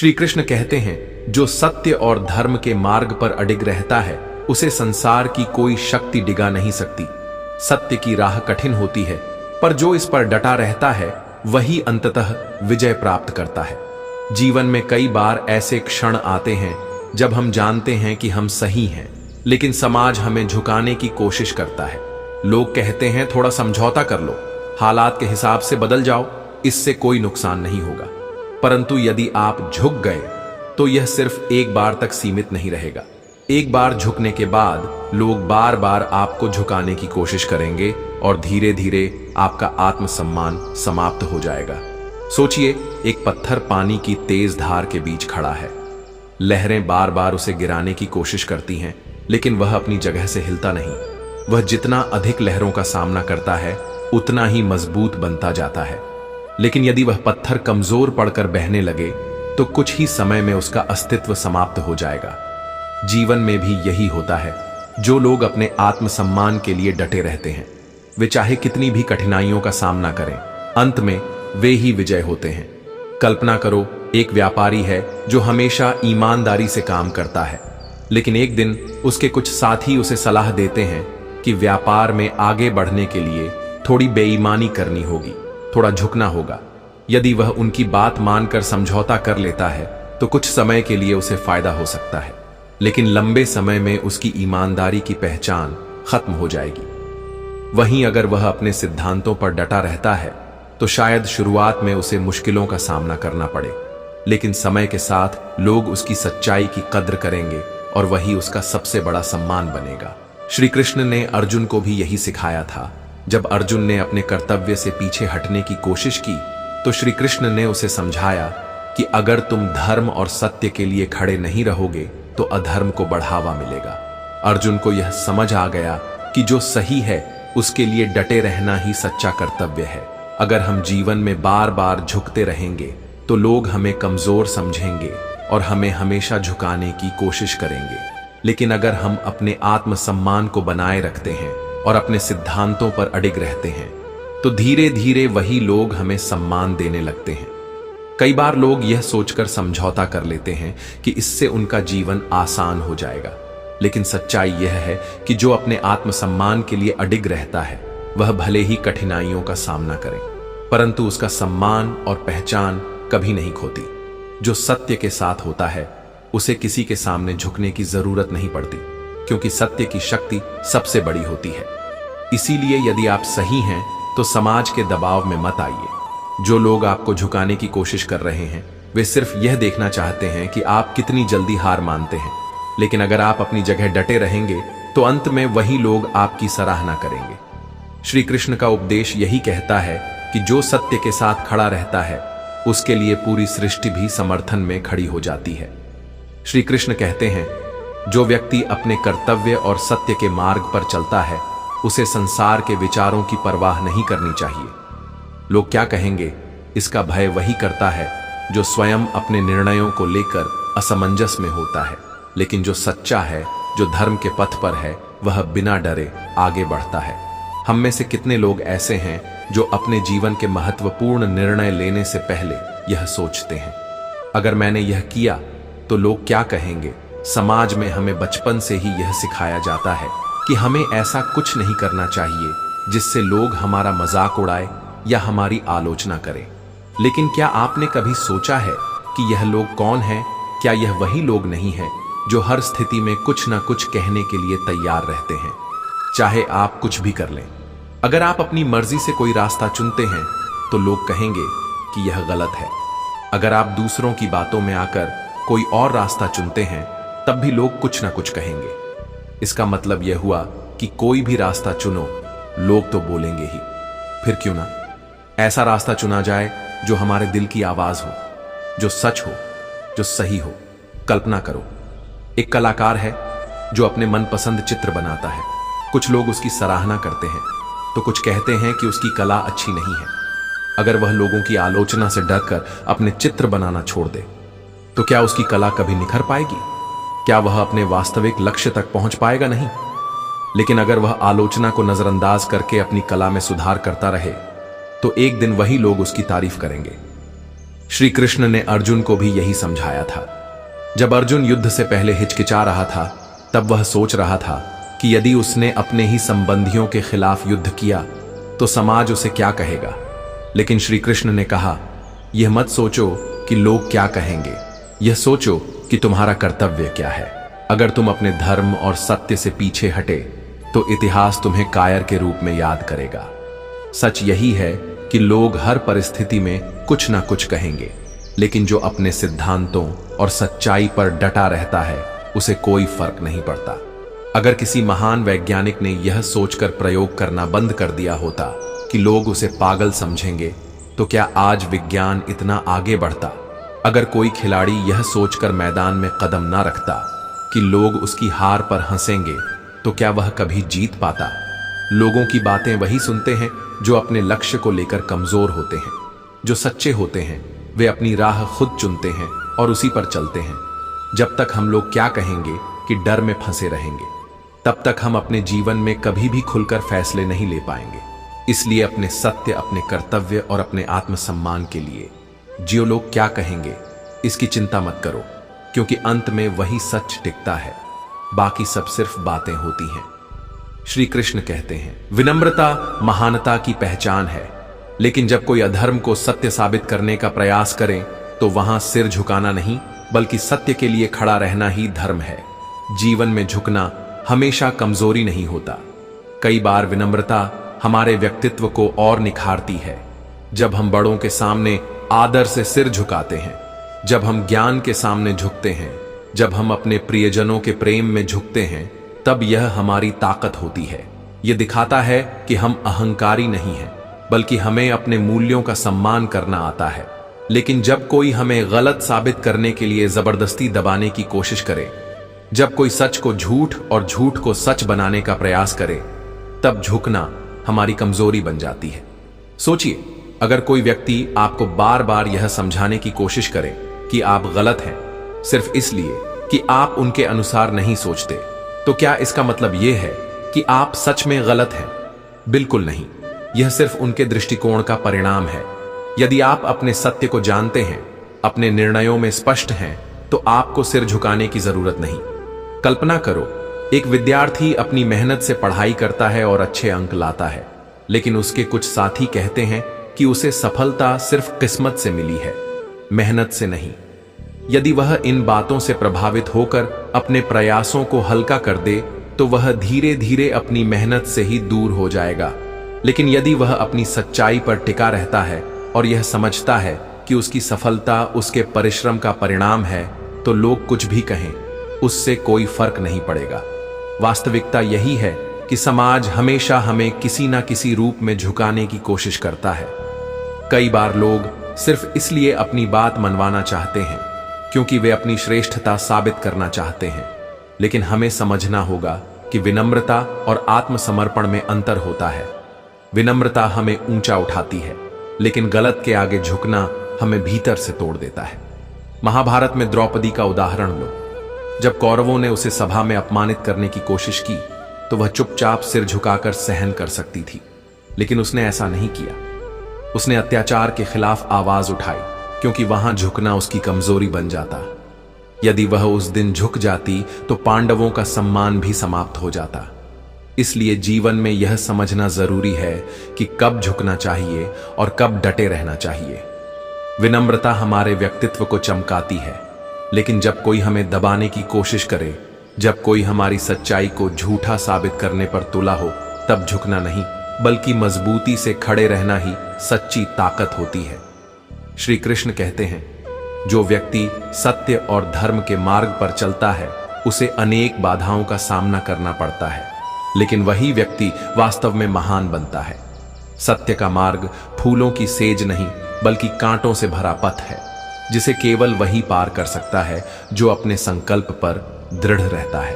श्री कृष्ण कहते हैं, जो सत्य और धर्म के मार्ग पर अडिग रहता है उसे संसार की कोई शक्ति डिगा नहीं सकती। सत्य की राह कठिन होती है, पर जो इस पर डटा रहता है वही अंततः विजय प्राप्त करता है। जीवन में कई बार ऐसे क्षण आते हैं जब हम जानते हैं कि हम सही हैं, लेकिन समाज हमें झुकाने की कोशिश करता है। लोग कहते हैं थोड़ा समझौता कर लो, हालात के हिसाब से बदल जाओ, इससे कोई नुकसान नहीं होगा। परंतु यदि आप झुक गए तो यह सिर्फ एक बार तक सीमित नहीं रहेगा। एक बार झुकने के बाद लोग बार बार आपको झुकाने की कोशिश करेंगे और धीरे धीरे आपका आत्मसम्मान समाप्त हो जाएगा। सोचिए, एक पत्थर पानी की तेज धार के बीच खड़ा है। लहरें बार बार उसे गिराने की कोशिश करती हैं, लेकिन वह अपनी जगह से हिलता नहीं। वह जितना अधिक लहरों का सामना करता है उतना ही मजबूत बनता जाता है। लेकिन यदि वह पत्थर कमजोर पड़कर बहने लगे तो कुछ ही समय में उसका अस्तित्व समाप्त हो जाएगा। जीवन में भी यही होता है। जो लोग अपने आत्मसम्मान के लिए डटे रहते हैं, वे चाहे कितनी भी कठिनाइयों का सामना करें, अंत में वे ही विजय होते हैं। कल्पना करो, एक व्यापारी है जो हमेशा ईमानदारी से काम करता है, लेकिन एक दिन उसके कुछ साथी उसे सलाह देते हैं कि व्यापार में आगे बढ़ने के लिए थोड़ी बेईमानी करनी होगी, थोड़ा झुकना होगा। यदि वह उनकी बात मानकर समझौता कर लेता है तो कुछ समय के लिए उसे फायदा हो सकता है, लेकिन लंबे समय में उसकी ईमानदारी की पहचान खत्म हो जाएगी। वहीं अगर वह अपने सिद्धांतों पर डटा रहता है तो शायद शुरुआत में उसे मुश्किलों का सामना करना पड़े, लेकिन समय के साथ लोग उसकी सच्चाई की कद्र करेंगे और वही उसका सबसे बड़ा सम्मान बनेगा। श्री कृष्ण ने अर्जुन को भी यही सिखाया था। जब अर्जुन ने अपने कर्तव्य से पीछे हटने की कोशिश की तो श्री कृष्ण ने उसे समझाया कि अगर तुम धर्म और सत्य के लिए खड़े नहीं रहोगे तो अधर्म को बढ़ावा मिलेगा। अर्जुन को यह समझ आ गया कि जो सही है उसके लिए डटे रहना ही सच्चा कर्तव्य है। अगर हम जीवन में बार बार झुकते रहेंगे तो लोग हमें कमजोर समझेंगे और हमें हमेशा झुकाने की कोशिश करेंगे। लेकिन अगर हम अपने आत्मसम्मान को बनाए रखते हैं और अपने सिद्धांतों पर अडिग रहते हैं तो धीरे धीरे वही लोग हमें सम्मान देने लगते हैं। कई बार लोग यह सोचकर समझौता कर लेते हैं कि इससे उनका जीवन आसान हो जाएगा, लेकिन सच्चाई यह है कि जो अपने आत्मसम्मान के लिए अडिग रहता है वह भले ही कठिनाइयों का सामना करे, परंतु उसका सम्मान और पहचान कभी नहीं खोती। जो सत्य के साथ होता है उसे किसी के सामने झुकने की जरूरत नहीं पड़ती, क्योंकि सत्य की शक्ति सबसे बड़ी होती है। इसीलिए यदि आप सही हैं तो समाज के दबाव में मत आइए। जो लोग आपको झुकाने की कोशिश कर रहे हैं वे सिर्फ यह देखना चाहते हैं कि आप कितनी जल्दी हार मानते हैं, लेकिन अगर आप अपनी जगह डटे रहेंगे तो अंत में वही लोग आपकी सराहना करेंगे। श्री कृष्ण का उपदेश यही कहता है कि जो सत्य के साथ खड़ा रहता है उसके लिए पूरी सृष्टि भी समर्थन में खड़ी हो जाती है। श्री कृष्ण कहते हैं, जो व्यक्ति अपने कर्तव्य और सत्य के मार्ग पर चलता है उसे संसार के विचारों की परवाह नहीं करनी चाहिए। लोग क्या कहेंगे, इसका भय वही करता है जो स्वयं अपने निर्णयों को लेकर असमंजस में होता है। लेकिन जो सच्चा है, जो धर्म के पथ पर है, वह बिना डरे आगे बढ़ता है। हम में से कितने लोग ऐसे हैं जो अपने जीवन के महत्वपूर्ण निर्णय लेने से पहले यह सोचते हैं, अगर मैंने यह किया तो लोग क्या कहेंगे। समाज में हमें बचपन से ही यह सिखाया जाता है कि हमें ऐसा कुछ नहीं करना चाहिए जिससे लोग हमारा मजाक उड़ाए या हमारी आलोचना करें। लेकिन क्या आपने कभी सोचा है कि यह लोग कौन हैं? क्या यह वही लोग नहीं हैं जो हर स्थिति में कुछ ना कुछ कहने के लिए तैयार रहते हैं, चाहे आप कुछ भी कर लें। अगर आप अपनी मर्जी से कोई रास्ता चुनते हैं तो लोग कहेंगे कि यह गलत है। अगर आप दूसरों की बातों में आकर कोई और रास्ता चुनते हैं तब भी लोग कुछ ना कुछ कहेंगे। इसका मतलब यह हुआ कि कोई भी रास्ता चुनो, लोग तो बोलेंगे ही। फिर क्यों ना ऐसा रास्ता चुना जाए जो हमारे दिल की आवाज हो, जो सच हो, जो सही हो। कल्पना करो, एक कलाकार है जो अपने मनपसंद चित्र बनाता है। कुछ लोग उसकी सराहना करते हैं तो कुछ कहते हैं कि उसकी कला अच्छी नहीं है। अगर वह लोगों की आलोचना से डरकर अपने चित्र बनाना छोड़ दे तो क्या उसकी कला कभी निखर पाएगी? क्या वह अपने वास्तविक लक्ष्य तक पहुंच पाएगा? नहीं। लेकिन अगर वह आलोचना को नजरअंदाज करके अपनी कला में सुधार करता रहे तो एक दिन वही लोग उसकी तारीफ करेंगे। श्री कृष्ण ने अर्जुन को भी यही समझाया था। जब अर्जुन युद्ध से पहले हिचकिचा रहा था, तब वह सोच रहा था कि यदि उसने अपने ही संबंधियों के खिलाफ युद्ध किया तो समाज उसे क्या कहेगा। लेकिन श्री कृष्ण ने कहा, यह मत सोचो कि लोग क्या कहेंगे, यह सोचो कि तुम्हारा कर्तव्य क्या है। अगर तुम अपने धर्म और सत्य से पीछे हटे तो इतिहास तुम्हें कायर के रूप में याद करेगा। सच यही है कि लोग हर परिस्थिति में कुछ ना कुछ कहेंगे, लेकिन जो अपने सिद्धांतों और सच्चाई पर डटा रहता है उसे कोई फर्क नहीं पड़ता। अगर किसी महान वैज्ञानिक ने यह सोचकर प्रयोग करना बंद कर दिया होता कि लोग उसे पागल समझेंगे, तो क्या आज विज्ञान इतना आगे बढ़ता। अगर कोई खिलाड़ी यह सोचकर मैदान में कदम ना रखता कि लोग उसकी हार पर हंसेंगे, तो क्या वह कभी जीत पाता। लोगों की बातें वही सुनते हैं जो अपने लक्ष्य को लेकर कमजोर होते हैं। जो सच्चे होते हैं वे अपनी राह खुद चुनते हैं और उसी पर चलते हैं। जब तक हम लोग क्या कहेंगे कि डर में फंसे रहेंगे, तब तक हम अपने जीवन में कभी भी खुलकर फैसले नहीं ले पाएंगे। इसलिए अपने सत्य, अपने कर्तव्य और अपने आत्मसम्मान के लिए जियो। लोग क्या कहेंगे इसकी चिंता मत करो, क्योंकि अंत में वही सच टिकता है, बाकी सब सिर्फ बातें होती हैं। श्री कृष्ण कहते हैं, विनम्रता महानता की पहचान है, लेकिन जब कोई अधर्म को सत्य साबित करने का प्रयास करे तो वहां सिर झुकाना नहीं बल्कि सत्य के लिए खड़ा रहना ही धर्म है। जीवन में झुकना हमेशा कमजोरी नहीं होता। कई बार विनम्रता हमारे व्यक्तित्व को और निखारती है। जब हम बड़ों के सामने आदर से सिर झुकाते हैं, जब हम ज्ञान के सामने झुकते हैं, जब हम अपने प्रियजनों के प्रेम में झुकते हैं, तब यह हमारी ताकत होती है। यह दिखाता है कि हम अहंकारी नहीं हैं, बल्कि हमें अपने मूल्यों का सम्मान करना आता है। लेकिन जब कोई हमें गलत साबित करने के लिए जबरदस्ती दबाने की कोशिश करे, जब कोई सच को झूठ और झूठ को सच बनाने का प्रयास करे, तब झुकना हमारी कमजोरी बन जाती है। सोचिए, अगर कोई व्यक्ति आपको बार बार यह समझाने की कोशिश करे कि आप गलत हैं, सिर्फ इसलिए कि आप उनके अनुसार नहीं सोचते, तो क्या इसका मतलब यह है कि आप सच में गलत हैं? बिल्कुल नहीं। यह सिर्फ उनके दृष्टिकोण का परिणाम है। यदि आप अपने सत्य को जानते हैं, अपने निर्णयों में स्पष्ट हैं, तो आपको सिर झुकाने की जरूरत नहीं। कल्पना करो, एक विद्यार्थी अपनी मेहनत से पढ़ाई करता है और अच्छे अंक लाता है, लेकिन उसके कुछ साथी कहते हैं कि उसे सफलता सिर्फ किस्मत से मिली है, मेहनत से नहीं। यदि वह इन बातों से प्रभावित होकर अपने प्रयासों को हल्का कर दे, तो वह धीरे धीरे अपनी मेहनत से ही दूर हो जाएगा। लेकिन यदि वह अपनी सच्चाई पर टिका रहता है और यह समझता है कि उसकी सफलता उसके परिश्रम का परिणाम है, तो लोग कुछ भी कहें, उससे कोई फर्क नहीं पड़ेगा। वास्तविकता यही है कि समाज हमेशा हमें किसी ना किसी रूप में झुकाने की कोशिश करता है। कई बार लोग सिर्फ इसलिए अपनी बात मनवाना चाहते हैं क्योंकि वे अपनी श्रेष्ठता साबित करना चाहते हैं। लेकिन हमें समझना होगा कि विनम्रता और आत्मसमर्पण में अंतर होता है। विनम्रता हमें ऊंचा उठाती है, लेकिन गलत के आगे झुकना हमें भीतर से तोड़ देता है। महाभारत में द्रौपदी का उदाहरण लो। जब कौरवों ने उसे सभा में अपमानित करने की कोशिश की, तो वह चुपचाप सिर झुकाकर सहन कर सकती थी, लेकिन उसने ऐसा नहीं किया। उसने अत्याचार के खिलाफ आवाज उठाई, क्योंकि वहां झुकना उसकी कमजोरी बन जाता। यदि वह उस दिन झुक जाती तो पांडवों का सम्मान भी समाप्त हो जाता। इसलिए जीवन में यह समझना जरूरी है कि कब झुकना चाहिए और कब डटे रहना चाहिए। विनम्रता हमारे व्यक्तित्व को चमकाती है, लेकिन जब कोई हमें दबाने की कोशिश करे, जब कोई हमारी सच्चाई को झूठा साबित करने पर तुला हो, तब झुकना नहीं बल्कि मजबूती से खड़े रहना ही सच्ची ताकत होती है। श्री कृष्ण कहते हैं, जो व्यक्ति सत्य और धर्म के मार्ग पर चलता है उसे अनेक बाधाओं का सामना करना पड़ता है, लेकिन वही व्यक्ति वास्तव में महान बनता है। सत्य का मार्ग फूलों की सेज नहीं बल्कि कांटों से भरा पथ है, जिसे केवल वही पार कर सकता है जो अपने संकल्प पर दृढ़ रहता है।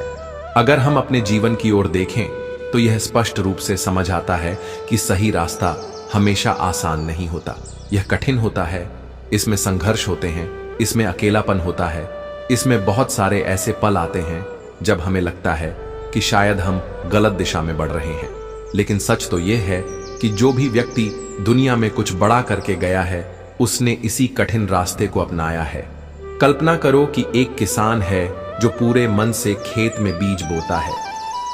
अगर हम अपने जीवन की ओर देखें तो यह स्पष्ट रूप से समझ आता है कि सही रास्ता हमेशा आसान नहीं होता। यह कठिन होता है, इसमें संघर्ष होते हैं, इसमें अकेलापन होता है, इसमें बहुत सारे ऐसे पल आते हैं जब हमें लगता है कि शायद हम गलत दिशा में बढ़ रहे हैं। लेकिन सच तो यह है कि जो भी व्यक्ति दुनिया में कुछ बड़ा करके गया है, उसने इसी कठिन रास्ते को अपनाया है। कल्पना करो कि एक किसान है जो पूरे मन से खेत में बीज बोता है,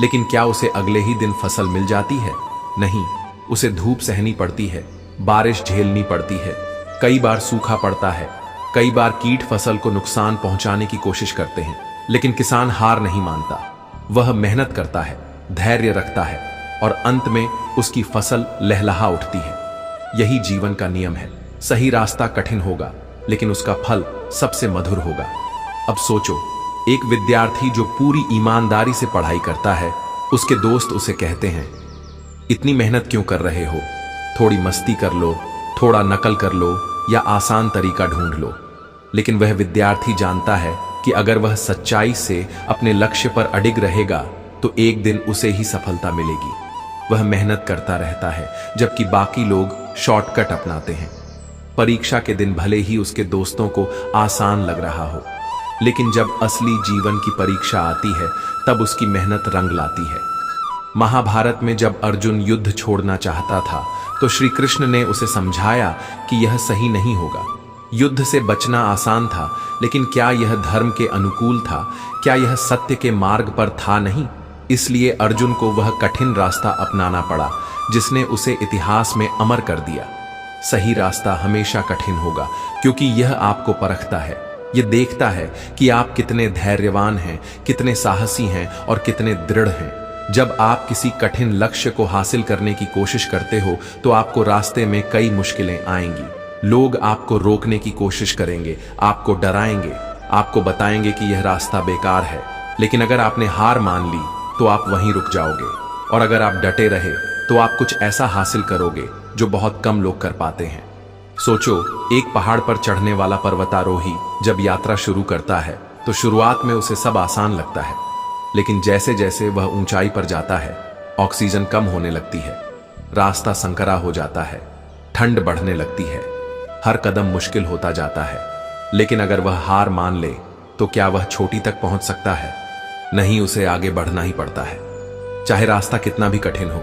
लेकिन क्या उसे अगले ही दिन फसल मिल जाती है? नहीं, उसे धूप सहनी पड़ती है, बारिश झेलनी पड़ती है, कई बार सूखा पड़ता है, कई बार कीट फसल को नुकसान पहुंचाने की कोशिश करते हैं, लेकिन किसान हार नहीं मानता। वह मेहनत करता है, धैर्य रखता है और अंत में उसकी फसल लहलहा उठती है। यही जीवन का नियम है। सही रास्ता कठिन होगा, लेकिन उसका फल सबसे मधुर होगा। अब सोचो, एक विद्यार्थी जो पूरी ईमानदारी से पढ़ाई करता है, उसके दोस्त उसे कहते हैं, इतनी मेहनत क्यों कर रहे हो? थोड़ी मस्ती कर लो, थोड़ा नकल कर लो या आसान तरीका ढूंढ लो। लेकिन वह विद्यार्थी जानता है कि अगर वह सच्चाई से अपने लक्ष्य पर अडिग रहेगा तो एक दिन उसे ही सफलता मिलेगी। वह मेहनत करता रहता है, जबकि बाकी लोग शॉर्टकट अपनाते हैं। परीक्षा के दिन भले ही उसके दोस्तों को आसान लग रहा हो, लेकिन जब असली जीवन की परीक्षा आती है तब उसकी मेहनत रंग लाती है। महाभारत में जब अर्जुन युद्ध छोड़ना चाहता था तो श्री कृष्ण ने उसे समझाया कि यह सही नहीं होगा। युद्ध से बचना आसान था, लेकिन क्या यह धर्म के अनुकूल था? क्या यह सत्य के मार्ग पर था? नहीं। इसलिए अर्जुन को वह कठिन रास्ता अपनाना पड़ा, जिसने उसे इतिहास में अमर कर दिया। सही रास्ता हमेशा कठिन होगा, क्योंकि यह आपको परखता है। यह देखता है कि आप कितने धैर्यवान हैं, कितने साहसी हैं और कितने दृढ़ हैं। जब आप किसी कठिन लक्ष्य को हासिल करने की कोशिश करते हो तो आपको रास्ते में कई मुश्किलें आएंगी। लोग आपको रोकने की कोशिश करेंगे, आपको डराएंगे, आपको बताएंगे कि यह रास्ता बेकार है। लेकिन अगर आपने हार मान ली तो आप वहीं रुक जाओगे, और अगर आप डटे रहे तो आप कुछ ऐसा हासिल करोगे जो बहुत कम लोग कर पाते हैं। सोचो, एक पहाड़ पर चढ़ने वाला पर्वतारोही जब यात्रा शुरू करता है तो शुरुआत में उसे सब आसान लगता है, लेकिन जैसे जैसे वह ऊंचाई पर जाता है, ऑक्सीजन कम होने लगती है, रास्ता संकरा हो जाता है, ठंड बढ़ने लगती है, हर कदम मुश्किल होता जाता है। लेकिन अगर वह हार मान ले तो क्या वह चोटी तक पहुंच सकता है? नहीं, उसे आगे बढ़ना ही पड़ता है, चाहे रास्ता कितना भी कठिन हो।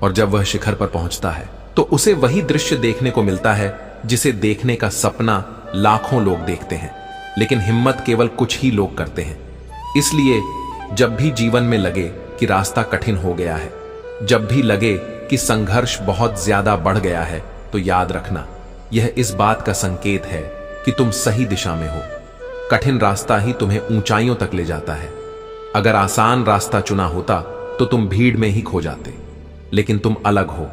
और जब वह शिखर पर पहुंचता है तो उसे वही दृश्य देखने को मिलता है जिसे देखने का सपना लाखों लोग देखते हैं, लेकिन हिम्मत केवल कुछ ही लोग करते हैं। इसलिए जब भी जीवन में लगे कि रास्ता कठिन हो गया है, जब भी लगे कि संघर्ष बहुत ज्यादा बढ़ गया है, तो याद रखना, यह इस बात का संकेत है कि तुम सही दिशा में हो। कठिन रास्ता ही तुम्हें ऊंचाइयों तक ले जाता है। अगर आसान रास्ता चुना होता तो तुम भीड़ में ही खो जाते, लेकिन तुम अलग हो,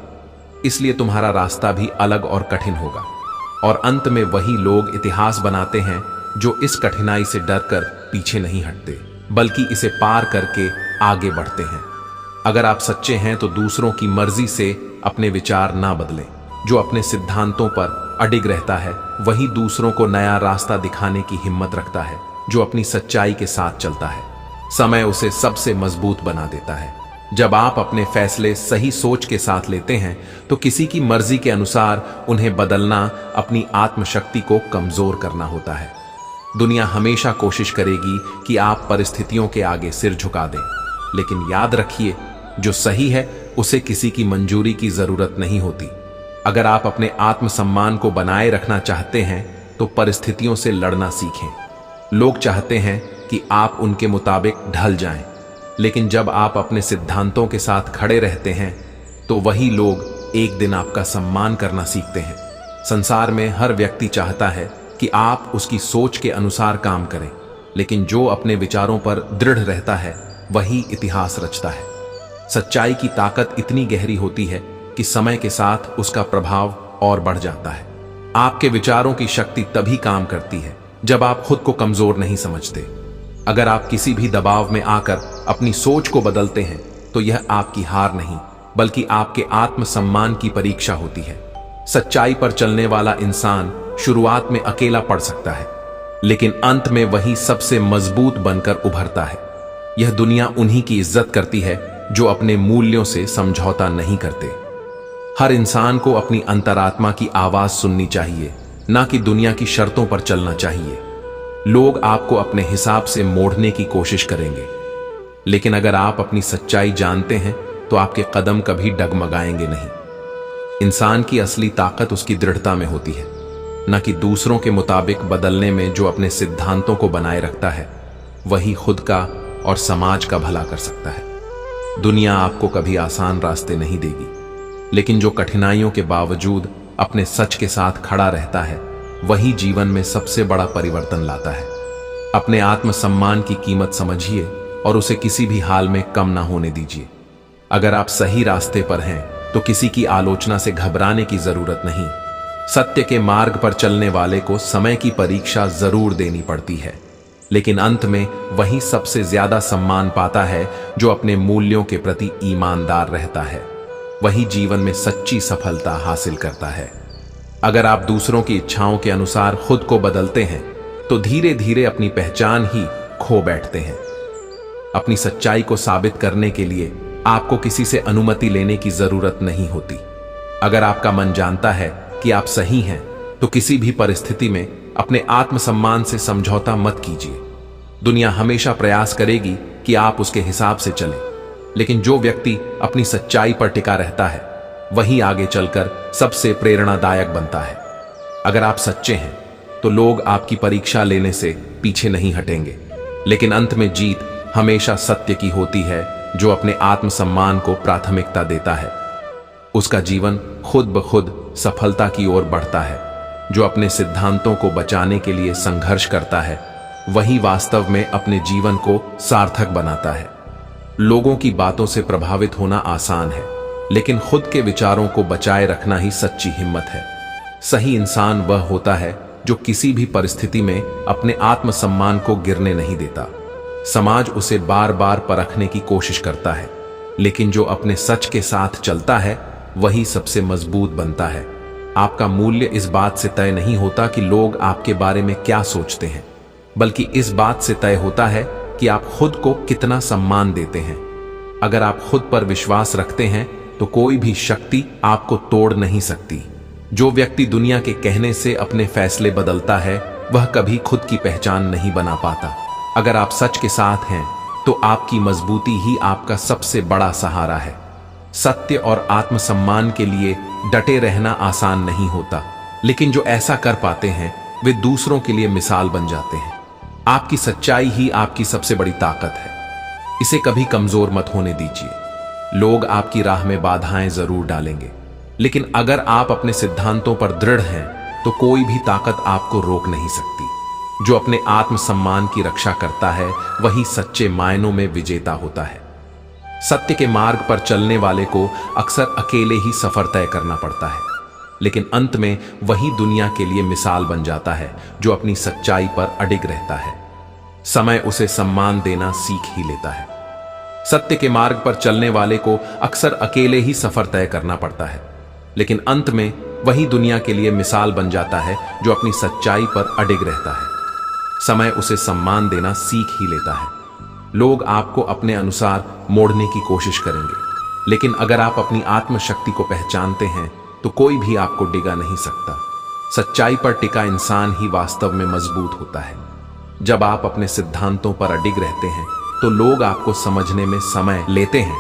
इसलिए तुम्हारा रास्ता भी अलग और कठिन होगा। और अंत में वही लोग इतिहास बनाते हैं जो इस कठिनाई से डरकर पीछे नहीं हटते, बल्कि इसे पार करके आगे बढ़ते हैं। अगर आप सच्चे हैं तो दूसरों की मर्जी से अपने विचार ना बदलें। जो अपने सिद्धांतों पर अडिग रहता है वही दूसरों को नया रास्ता दिखाने की हिम्मत रखता है। जो अपनी सच्चाई के साथ चलता है, समय उसे सबसे मजबूत बना देता है। जब आप अपने फैसले सही सोच के साथ लेते हैं तो किसी की मर्जी के अनुसार उन्हें बदलना अपनी आत्मशक्ति को कमजोर करना होता है। दुनिया हमेशा कोशिश करेगी कि आप परिस्थितियों के आगे सिर झुका दें, लेकिन याद रखिए, जो सही है उसे किसी की मंजूरी की जरूरत नहीं होती। अगर आप अपने आत्मसम्मान को बनाए रखना चाहते हैं तो परिस्थितियों से लड़ना सीखें। लोग चाहते हैं कि आप उनके मुताबिक ढल जाएं, लेकिन जब आप अपने सिद्धांतों के साथ खड़े रहते हैं तो वही लोग एक दिन आपका सम्मान करना सीखते हैं। संसार में हर व्यक्ति चाहता है कि आप उसकी सोच के अनुसार काम करें, लेकिन जो अपने विचारों पर दृढ़ रहता है वही इतिहास रचता है। सच्चाई की ताकत इतनी गहरी होती है कि समय के साथ उसका प्रभाव और बढ़ जाता है। आपके विचारों की शक्ति तभी काम करती है जब आप खुद को कमजोर नहीं समझते। अगर आप किसी भी दबाव में आकर अपनी सोच को बदलते हैं तो यह आपकी हार नहीं, बल्कि आपके आत्मसम्मान की परीक्षा होती है। सच्चाई पर चलने वाला इंसान शुरुआत में अकेला पड़ सकता है, लेकिन अंत में वही सबसे मजबूत बनकर उभरता है। यह दुनिया उन्हीं की इज्जत करती है जो अपने मूल्यों से समझौता नहीं करते। हर इंसान को अपनी अंतरात्मा की आवाज सुननी चाहिए, ना कि दुनिया की शर्तों पर चलना चाहिए। लोग आपको अपने हिसाब से मोड़ने की कोशिश करेंगे, लेकिन अगर आप अपनी सच्चाई जानते हैं तो आपके कदम कभी डगमगाएंगे नहीं। इंसान की असली ताकत उसकी दृढ़ता में होती है। न कि दूसरों के मुताबिक बदलने में। जो अपने सिद्धांतों को बनाए रखता है वही खुद का और समाज का भला कर सकता है। दुनिया आपको कभी आसान रास्ते नहीं देगी, लेकिन जो कठिनाइयों के बावजूद अपने सच के साथ खड़ा रहता है वही जीवन में सबसे बड़ा परिवर्तन लाता है। अपने आत्मसम्मान की कीमत समझिए और उसे किसी भी हाल में कम ना होने दीजिए। अगर आप सही रास्ते पर हैं तो किसी की आलोचना से घबराने की जरूरत नहीं। सत्य के मार्ग पर चलने वाले को समय की परीक्षा जरूर देनी पड़ती है, लेकिन अंत में वही सबसे ज्यादा सम्मान पाता है जो अपने मूल्यों के प्रति ईमानदार रहता है। वही जीवन में सच्ची सफलता हासिल करता है। अगर आप दूसरों की इच्छाओं के अनुसार खुद को बदलते हैं तो धीरे धीरे अपनी पहचान ही खो बैठते हैं। अपनी सच्चाई को साबित करने के लिए आपको किसी से अनुमति लेने की जरूरत नहीं होती। अगर आपका मन जानता है कि आप सही हैं तो किसी भी परिस्थिति में अपने आत्मसम्मान से समझौता मत कीजिए। दुनिया हमेशा प्रयास करेगी कि आप उसके हिसाब से चलें, लेकिन जो व्यक्ति अपनी सच्चाई पर टिका रहता है वही आगे चलकर सबसे प्रेरणादायक बनता है। अगर आप सच्चे हैं तो लोग आपकी परीक्षा लेने से पीछे नहीं हटेंगे, लेकिन अंत में जीत हमेशा सत्य की होती है। जो अपने आत्मसम्मान को प्राथमिकता देता है उसका जीवन खुद ब खुद सफलता की ओर बढ़ता है। जो अपने सिद्धांतों को बचाने के लिए संघर्ष करता है वही वास्तव में अपने जीवन को सार्थक बनाता है। लोगों की बातों से प्रभावित होना आसान है, लेकिन खुद के विचारों को बचाए रखना ही सच्ची हिम्मत है। सही इंसान वह होता है जो किसी भी परिस्थिति में अपने आत्मसम्मान को गिरने नहीं देता। समाज उसे बार बार परखने की कोशिश करता है, लेकिन जो अपने सच के साथ चलता है वही सबसे मजबूत बनता है। आपका मूल्य इस बात से तय नहीं होता कि लोग आपके बारे में क्या सोचते हैं, बल्कि इस बात से तय होता है कि आप खुद को कितना सम्मान देते हैं। अगर आप खुद पर विश्वास रखते हैं तो कोई भी शक्ति आपको तोड़ नहीं सकती। जो व्यक्ति दुनिया के कहने से अपने फैसले बदलता है वह कभी खुद की पहचान नहीं बना पाता। अगर आप सच के साथ हैं तो आपकी मजबूती ही आपका सबसे बड़ा सहारा है। सत्य और आत्मसम्मान के लिए डटे रहना आसान नहीं होता, लेकिन जो ऐसा कर पाते हैं वे दूसरों के लिए मिसाल बन जाते हैं। आपकी सच्चाई ही आपकी सबसे बड़ी ताकत है। इसे कभी कमजोर मत होने दीजिए। लोग आपकी राह में बाधाएं जरूर डालेंगे, लेकिन अगर आप अपने सिद्धांतों पर दृढ़ हैं तो कोई भी ताकत आपको रोक नहीं सकती। जो अपने आत्मसम्मान की रक्षा करता है वही सच्चे मायनों में विजेता होता है। सत्य के मार्ग पर चलने वाले को अक्सर अकेले ही सफर तय करना पड़ता है, लेकिन अंत में वही दुनिया के लिए मिसाल बन जाता है जो अपनी सच्चाई पर अडिग रहता है। समय उसे सम्मान देना सीख ही लेता है। सत्य के मार्ग पर चलने वाले को अक्सर अकेले ही सफर तय करना पड़ता है, लेकिन अंत में वही दुनिया के लिए मिसाल बन जाता है जो अपनी सच्चाई पर अडिग रहता है। समय उसे सम्मान देना सीख ही लेता है। लोग आपको अपने अनुसार मोड़ने की कोशिश करेंगे, लेकिन अगर आप अपनी आत्मशक्ति को पहचानते हैं तो कोई भी आपको डिगा नहीं सकता। सच्चाई पर टिका इंसान ही वास्तव में मजबूत होता है। जब आप अपने सिद्धांतों पर अडिग रहते हैं तो लोग आपको समझने में समय लेते हैं,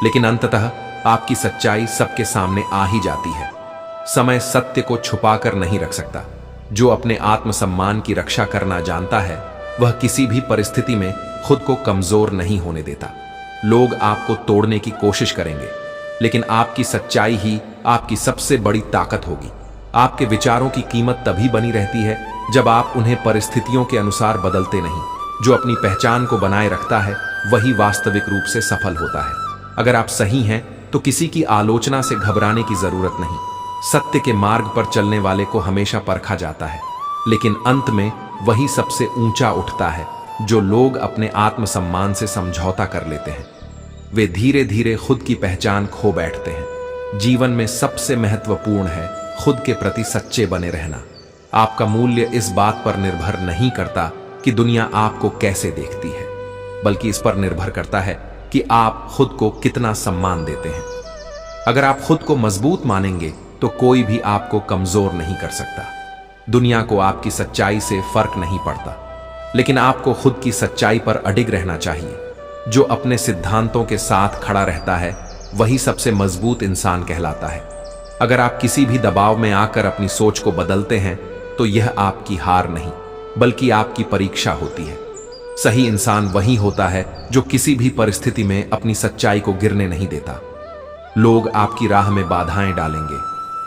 लेकिन अंततः आपकी सच्चाई सबके सामने आ ही जाती है। समय सत्य को छुपाकर नहीं रख सकता। जो अपने आत्मसम्मान की रक्षा करना जानता है वह किसी भी परिस्थिति में खुद को कमजोर नहीं होने देता। लोग आपको तोड़ने की कोशिश करेंगे, लेकिन आपकी सच्चाई ही आपकी सबसे बड़ी ताकत होगी। आपके विचारों की कीमत तभी बनी रहती है जब आप उन्हें परिस्थितियों के अनुसार बदलते नहीं। जो अपनी पहचान को बनाए रखता है वही वास्तविक रूप से सफल होता है। अगर आप सही हैं तो किसी की आलोचना से घबराने की जरूरत नहीं। सत्य के मार्ग पर चलने वाले को हमेशा परखा जाता है, लेकिन अंत में वही सबसे ऊंचा उठता है। जो लोग अपने आत्मसम्मान से समझौता कर लेते हैं वे धीरे धीरे खुद की पहचान खो बैठते हैं। जीवन में सबसे महत्वपूर्ण है खुद के प्रति सच्चे बने रहना। आपका मूल्य इस बात पर निर्भर नहीं करता कि दुनिया आपको कैसे देखती है, बल्कि इस पर निर्भर करता है कि आप खुद को कितना सम्मान देते हैं। अगर आप खुद को मजबूत मानेंगे तो कोई भी आपको कमजोर नहीं कर सकता। दुनिया को आपकी सच्चाई से फर्क नहीं पड़ता, लेकिन आपको खुद की सच्चाई पर अडिग रहना चाहिए। जो अपने सिद्धांतों के साथ खड़ा रहता है वही सबसे मजबूत इंसान कहलाता है। अगर आप किसी भी दबाव में आकर अपनी सोच को बदलते हैं तो यह आपकी हार नहीं बल्कि आपकी परीक्षा होती है। सही इंसान वही होता है जो किसी भी परिस्थिति में अपनी सच्चाई को गिरने नहीं देता। लोग आपकी राह में बाधाएं डालेंगे,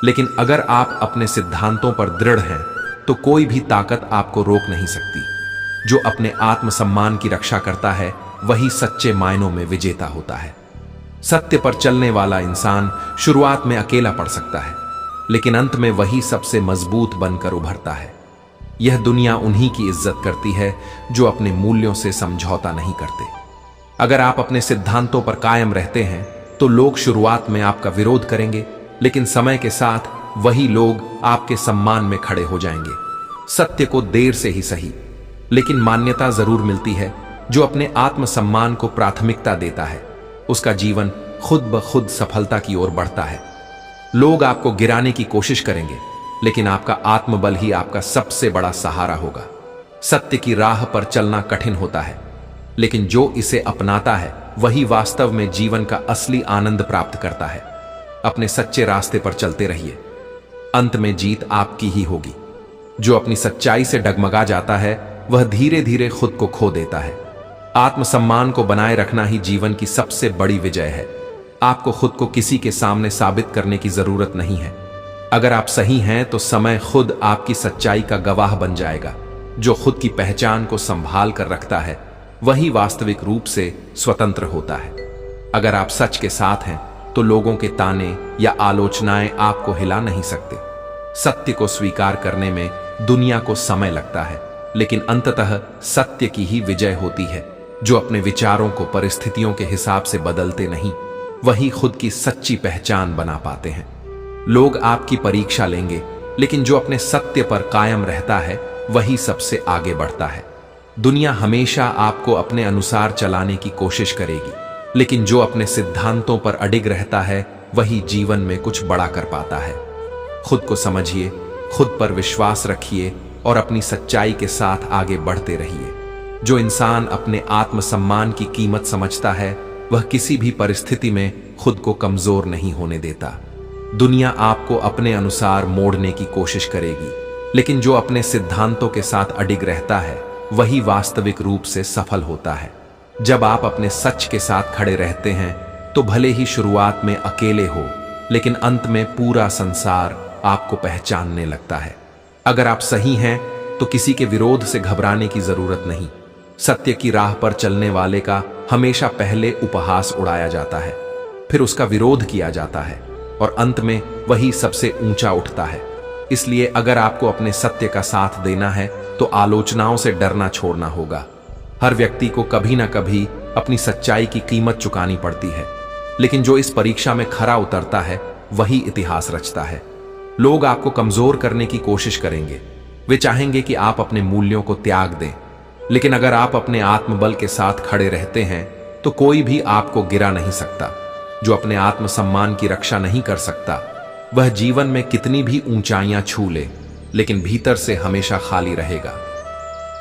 लेकिन अगर आप अपने सिद्धांतों पर दृढ़ हैं तो कोई भी ताकत आपको रोक नहीं सकती। जो अपने आत्मसम्मान की रक्षा करता है वही सच्चे मायनों में विजेता होता है। सत्य पर चलने वाला इंसान शुरुआत में अकेला पड़ सकता है, लेकिन अंत में वही सबसे मजबूत बनकर उभरता है। यह दुनिया उन्हीं की इज्जत करती है जो अपने मूल्यों से समझौता नहीं करते। अगर आप अपने सिद्धांतों पर कायम रहते हैं तो लोग शुरुआत में आपका विरोध करेंगे, लेकिन समय के साथ वही लोग आपके सम्मान में खड़े हो जाएंगे। सत्य को देर से ही सही, लेकिन मान्यता जरूर मिलती है। जो अपने आत्मसम्मान को प्राथमिकता देता है उसका जीवन खुद ब खुद सफलता की ओर बढ़ता है। लोग आपको गिराने की कोशिश करेंगे, लेकिन आपका आत्मबल ही आपका सबसे बड़ा सहारा होगा। सत्य की राह पर चलना कठिन होता है, लेकिन जो इसे अपनाता है वही वास्तव में जीवन का असली आनंद प्राप्त करता है। अपने सच्चे रास्ते पर चलते रहिए, अंत में जीत आपकी ही होगी। जो अपनी सच्चाई से डगमगा जाता है वह धीरे धीरे खुद को खो देता है। आत्मसम्मान को बनाए रखना ही जीवन की सबसे बड़ी विजय है। आपको खुद को किसी के सामने साबित करने की जरूरत नहीं है। अगर आप सही हैं तो समय खुद आपकी सच्चाई का गवाह बन जाएगा। जो खुद की पहचान को संभाल कर रखता है वही वास्तविक रूप से स्वतंत्र होता है। अगर आप सच के साथ हैं तो लोगों के ताने या आलोचनाएं आपको हिला नहीं सकते। सत्य को स्वीकार करने में दुनिया को समय लगता है, लेकिन अंततः सत्य की ही विजय होती है। जो अपने विचारों को परिस्थितियों के हिसाब से बदलते नहीं, वही खुद की सच्ची पहचान बना पाते हैं। लोग आपकी परीक्षा लेंगे, लेकिन जो अपने सत्य पर कायम रहता है वही सबसे आगे बढ़ता है। दुनिया हमेशा आपको अपने अनुसार चलाने की कोशिश करेगी, लेकिन जो अपने सिद्धांतों पर अडिग रहता है वही जीवन में कुछ बड़ा कर पाता है। खुद को समझिए, खुद पर विश्वास रखिए और अपनी सच्चाई के साथ आगे बढ़ते रहिए। जो इंसान अपने आत्मसम्मान की कीमत समझता है वह किसी भी परिस्थिति में खुद को कमजोर नहीं होने देता। दुनिया आपको अपने अनुसार मोड़ने की कोशिश करेगी, लेकिन जो अपने सिद्धांतों के साथ अडिग रहता है वही वास्तविक रूप से सफल होता है। जब आप अपने सच के साथ खड़े रहते हैं तो भले ही शुरुआत में अकेले हो, लेकिन अंत में पूरा संसार आपको पहचानने लगता है। अगर आप सही हैं तो किसी के विरोध से घबराने की जरूरत नहीं। सत्य की राह पर चलने वाले का हमेशा पहले उपहास उड़ाया जाता है, फिर उसका विरोध किया जाता है और अंत में वही सबसे ऊंचा उठता है। इसलिए अगर आपको अपने सत्य का साथ देना है तो आलोचनाओं से डरना छोड़ना होगा। हर व्यक्ति को कभी ना कभी अपनी सच्चाई की कीमत चुकानी पड़ती है, लेकिन जो इस परीक्षा में खरा उतरता है वही इतिहास रचता है। लोग आपको कमजोर करने की कोशिश करेंगे, वे चाहेंगे कि आप अपने मूल्यों को त्याग दें, लेकिन अगर आप अपने आत्मबल के साथ खड़े रहते हैं तो कोई भी आपको गिरा नहीं सकता। जो अपने आत्मसम्मान की रक्षा नहीं कर सकता वह जीवन में कितनी भी ऊंचाइयां छू ले, लेकिन भीतर से हमेशा खाली रहेगा।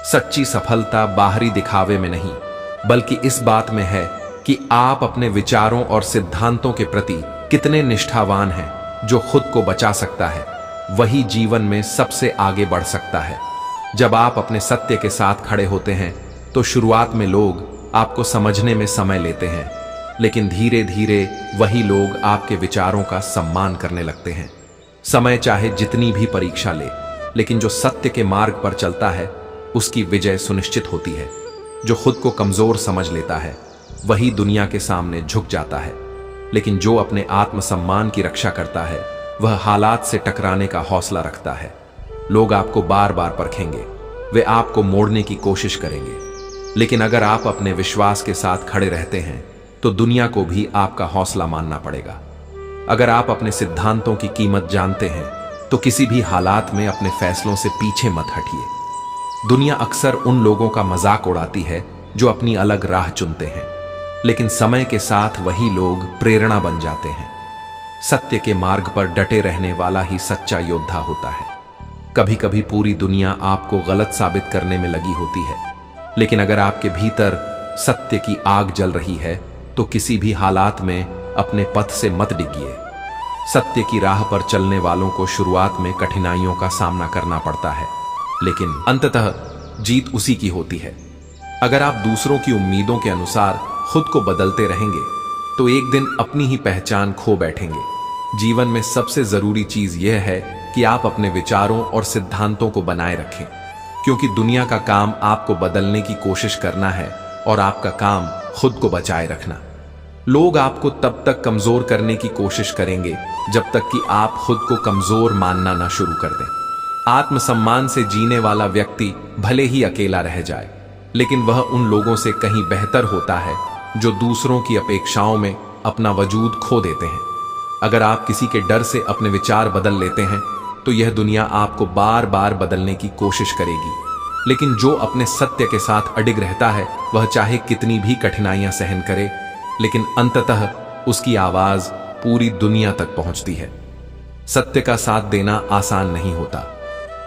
सच्ची सफलता बाहरी दिखावे में नहीं, बल्कि इस बात में है कि आप अपने विचारों और सिद्धांतों के प्रति कितने निष्ठावान हैं। जो खुद को बचा सकता है वही जीवन में सबसे आगे बढ़ सकता है। जब आप अपने सत्य के साथ खड़े होते हैं तो शुरुआत में लोग आपको समझने में समय लेते हैं, लेकिन धीरे धीरे वही लोग आपके विचारों का सम्मान करने लगते हैं। समय चाहे जितनी भी परीक्षा ले, लेकिन जो सत्य के मार्ग पर चलता है उसकी विजय सुनिश्चित होती है। जो खुद को कमजोर समझ लेता है वही दुनिया के सामने झुक जाता है, लेकिन जो अपने आत्मसम्मान की रक्षा करता है वह हालात से टकराने का हौसला रखता है। लोग आपको बार बार परखेंगे, वे आपको मोड़ने की कोशिश करेंगे, लेकिन अगर आप अपने विश्वास के साथ खड़े रहते हैं तो दुनिया को भी आपका हौसला मानना पड़ेगा। अगर आप अपने सिद्धांतों की कीमत जानते हैं तो किसी भी हालात में अपने फैसलों से पीछे मत हटिए। दुनिया अक्सर उन लोगों का मजाक उड़ाती है जो अपनी अलग राह चुनते हैं, लेकिन समय के साथ वही लोग प्रेरणा बन जाते हैं। सत्य के मार्ग पर डटे रहने वाला ही सच्चा योद्धा होता है। कभी कभी पूरी दुनिया आपको गलत साबित करने में लगी होती है, लेकिन अगर आपके भीतर सत्य की आग जल रही है तो किसी भी हालात में अपने पथ से मत डिगिए। सत्य की राह पर चलने वालों को शुरुआत में कठिनाइयों का सामना करना पड़ता है, लेकिन अंततः जीत उसी की होती है। अगर आप दूसरों की उम्मीदों के अनुसार खुद को बदलते रहेंगे तो एक दिन अपनी ही पहचान खो बैठेंगे। जीवन में सबसे जरूरी चीज यह है कि आप अपने विचारों और सिद्धांतों को बनाए रखें, क्योंकि दुनिया का काम आपको बदलने की कोशिश करना है और आपका काम खुद को बचाए रखना। लोग आपको तब तक कमजोर करने की कोशिश करेंगे जब तक कि आप खुद को कमजोर मानना ना शुरू कर दें। आत्मसम्मान से जीने वाला व्यक्ति भले ही अकेला रह जाए, लेकिन वह उन लोगों से कहीं बेहतर होता है जो दूसरों की अपेक्षाओं में अपना वजूद खो देते हैं। अगर आप किसी के डर से अपने विचार बदल लेते हैं तो यह दुनिया आपको बार बार बदलने की कोशिश करेगी, लेकिन जो अपने सत्य के साथ अडिग रहता है वह चाहे कितनी भी कठिनाइयां सहन करे, लेकिन अंततः उसकी आवाज पूरी दुनिया तक पहुंचती है। सत्य का साथ देना आसान नहीं होता,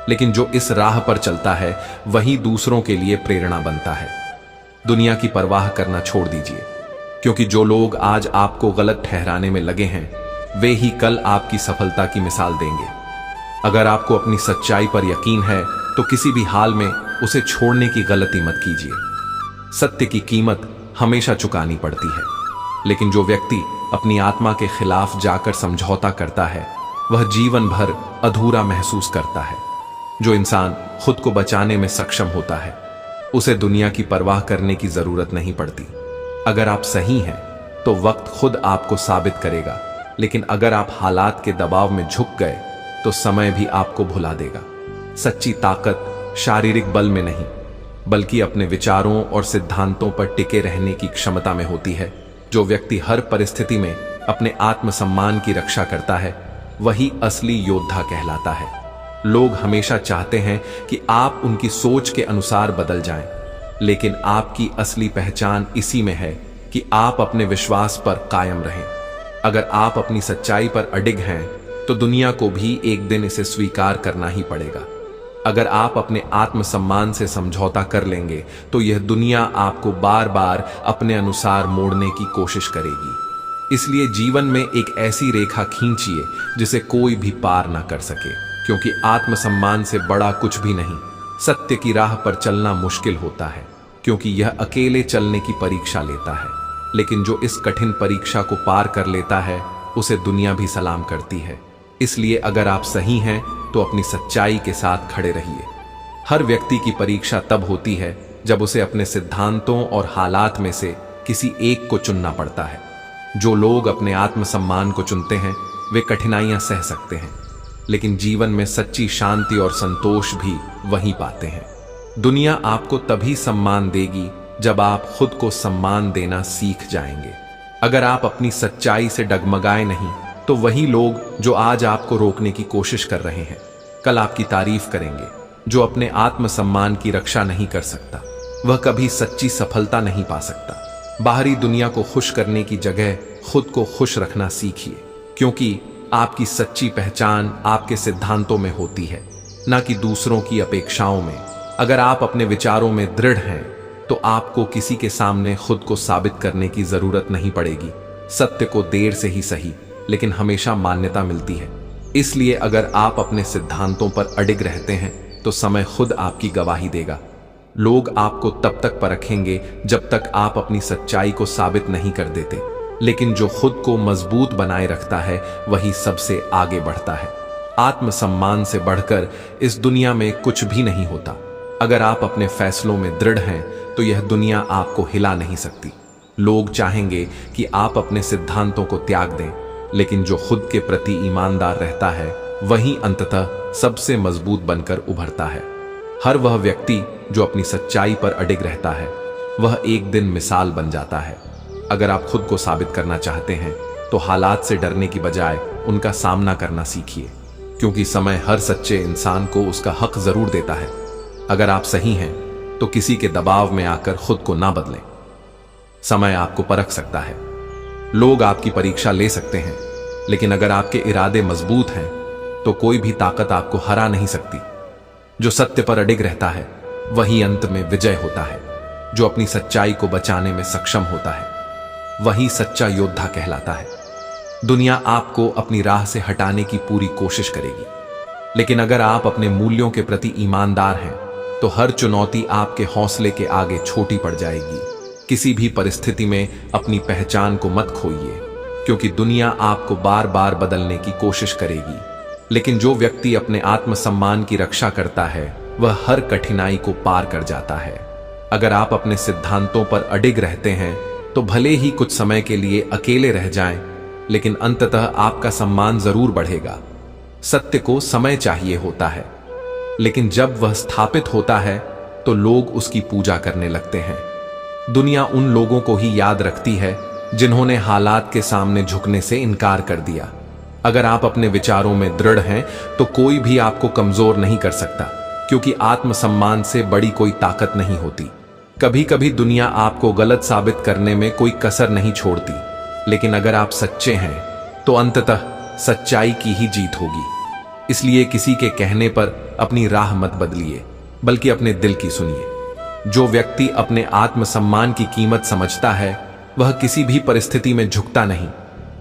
लेकिन जो इस राह पर चलता है वही दूसरों के लिए प्रेरणा बनता है। दुनिया की परवाह करना छोड़ दीजिए, क्योंकि जो लोग आज आपको गलत ठहराने में लगे हैं वे ही कल आपकी सफलता की मिसाल देंगे। अगर आपको अपनी सच्चाई पर यकीन है तो किसी भी हाल में उसे छोड़ने की गलती मत कीजिए। सत्य की कीमत हमेशा चुकानी पड़ती है, लेकिन जो व्यक्ति अपनी आत्मा के खिलाफ जाकर समझौता करता है वह जीवन भर अधूरा महसूस करता है। जो इंसान खुद को बचाने में सक्षम होता है उसे दुनिया की परवाह करने की जरूरत नहीं पड़ती। अगर आप सही हैं तो वक्त खुद आपको साबित करेगा, लेकिन अगर आप हालात के दबाव में झुक गए तो समय भी आपको भुला देगा। सच्ची ताकत शारीरिक बल में नहीं, बल्कि अपने विचारों और सिद्धांतों पर टिके रहने की क्षमता में होती है। जो व्यक्ति हर परिस्थिति में अपने आत्मसम्मान की रक्षा करता है वही असली योद्धा कहलाता है। लोग हमेशा चाहते हैं कि आप उनकी सोच के अनुसार बदल जाएं, लेकिन आपकी असली पहचान इसी में है कि आप अपने विश्वास पर कायम रहें। अगर आप अपनी सच्चाई पर अडिग हैं तो दुनिया को भी एक दिन इसे स्वीकार करना ही पड़ेगा। अगर आप अपने आत्मसम्मान से समझौता कर लेंगे तो यह दुनिया आपको बार बार अपने अनुसार मोड़ने की कोशिश करेगी। इसलिए जीवन में एक ऐसी रेखा खींचिए जिसे कोई भी पार ना कर सके, क्योंकि आत्मसम्मान से बड़ा कुछ भी नहीं। सत्य की राह पर चलना मुश्किल होता है, क्योंकि यह अकेले चलने की परीक्षा लेता है, लेकिन जो इस कठिन परीक्षा को पार कर लेता है उसे दुनिया भी सलाम करती है। इसलिए अगर आप सही हैं तो अपनी सच्चाई के साथ खड़े रहिए। हर व्यक्ति की परीक्षा तब होती है जब उसे अपने सिद्धांतों और हालात में से किसी एक को चुनना पड़ता है। जो लोग अपने आत्मसम्मान को चुनते हैं वे कठिनाइयां सह सकते हैं, लेकिन जीवन में सच्ची शांति और संतोष भी वहीं पाते हैं। दुनिया आपको तभी सम्मान देगी जब आप खुद को सम्मान देना सीख जाएंगे। अगर आप अपनी सच्चाई से डगमगाए नहीं तो वही लोग जो आज आपको रोकने की कोशिश कर रहे हैं कल आपकी तारीफ करेंगे। जो अपने आत्मसम्मान की रक्षा नहीं कर सकता वह कभी सच्ची सफलता नहीं पा सकता। बाहरी दुनिया को खुश करने की जगह खुद को खुश रखना सीखिए, क्योंकि आपकी सच्ची पहचान आपके सिद्धांतों में होती है, ना कि दूसरों की अपेक्षाओं में। अगर आप अपने विचारों में दृढ़ हैं तो आपको किसी के सामने खुद को साबित करने की जरूरत नहीं पड़ेगी। सत्य को देर से ही सही लेकिन हमेशा मान्यता मिलती है। इसलिए अगर आप अपने सिद्धांतों पर अडिग रहते हैं तो समय खुद आपकी गवाही देगा। लोग आपको तब तक परखेंगे जब तक आप अपनी सच्चाई को साबित नहीं कर देते, लेकिन जो खुद को मजबूत बनाए रखता है वही सबसे आगे बढ़ता है। आत्मसम्मान से बढ़कर इस दुनिया में कुछ भी नहीं होता। अगर आप अपने फैसलों में दृढ़ हैं तो यह दुनिया आपको हिला नहीं सकती। लोग चाहेंगे कि आप अपने सिद्धांतों को त्याग दें, लेकिन जो खुद के प्रति ईमानदार रहता है वही अंततः सबसे मजबूत बनकर उभरता है। हर वह व्यक्ति जो अपनी सच्चाई पर अडिग रहता है वह एक दिन मिसाल बन जाता है। अगर आप खुद को साबित करना चाहते हैं तो हालात से डरने की बजाय उनका सामना करना सीखिए, क्योंकि समय हर सच्चे इंसान को उसका हक जरूर देता है। अगर आप सही हैं तो किसी के दबाव में आकर खुद को ना बदलें। समय आपको परख सकता है। लोग आपकी परीक्षा ले सकते हैं, लेकिन अगर आपके इरादे मजबूत हैं तो कोई भी ताकत आपको हरा नहीं सकती। जो सत्य पर अडिग रहता है वही अंत में विजय होता है। जो अपनी सच्चाई को बचाने में सक्षम होता है वही सच्चा योद्धा कहलाता है। दुनिया आपको अपनी राह से हटाने की पूरी कोशिश करेगी, लेकिन अगर आप अपने मूल्यों के प्रति ईमानदार हैं तो हर चुनौती आपके हौसले के आगे छोटी पड़ जाएगी। किसी भी परिस्थिति में अपनी पहचान को मत खोइए, क्योंकि दुनिया आपको बार बार बदलने की कोशिश करेगी, लेकिन जो व्यक्ति अपने आत्मसम्मान की रक्षा करता है वह हर कठिनाई को पार कर जाता है। अगर आप अपने सिद्धांतों पर अडिग रहते हैं तो भले ही कुछ समय के लिए अकेले रह जाएं, लेकिन अंततः आपका सम्मान जरूर बढ़ेगा। सत्य को समय चाहिए होता है, लेकिन जब वह स्थापित होता है तो लोग उसकी पूजा करने लगते हैं। दुनिया उन लोगों को ही याद रखती है जिन्होंने हालात के सामने झुकने से इनकार कर दिया। अगर आप अपने विचारों में दृढ़ हैं तो कोई भी आपको कमजोर नहीं कर सकता, क्योंकि आत्मसम्मान से बड़ी कोई ताकत नहीं होती। कभी कभी दुनिया आपको गलत साबित करने में कोई कसर नहीं छोड़ती, लेकिन अगर आप सच्चे हैं तो अंततः सच्चाई की ही जीत होगी। इसलिए किसी के कहने पर अपनी राह मत बदलिए, बल्कि अपने दिल की सुनिए। जो व्यक्ति अपने आत्मसम्मान की कीमत समझता है वह किसी भी परिस्थिति में झुकता नहीं,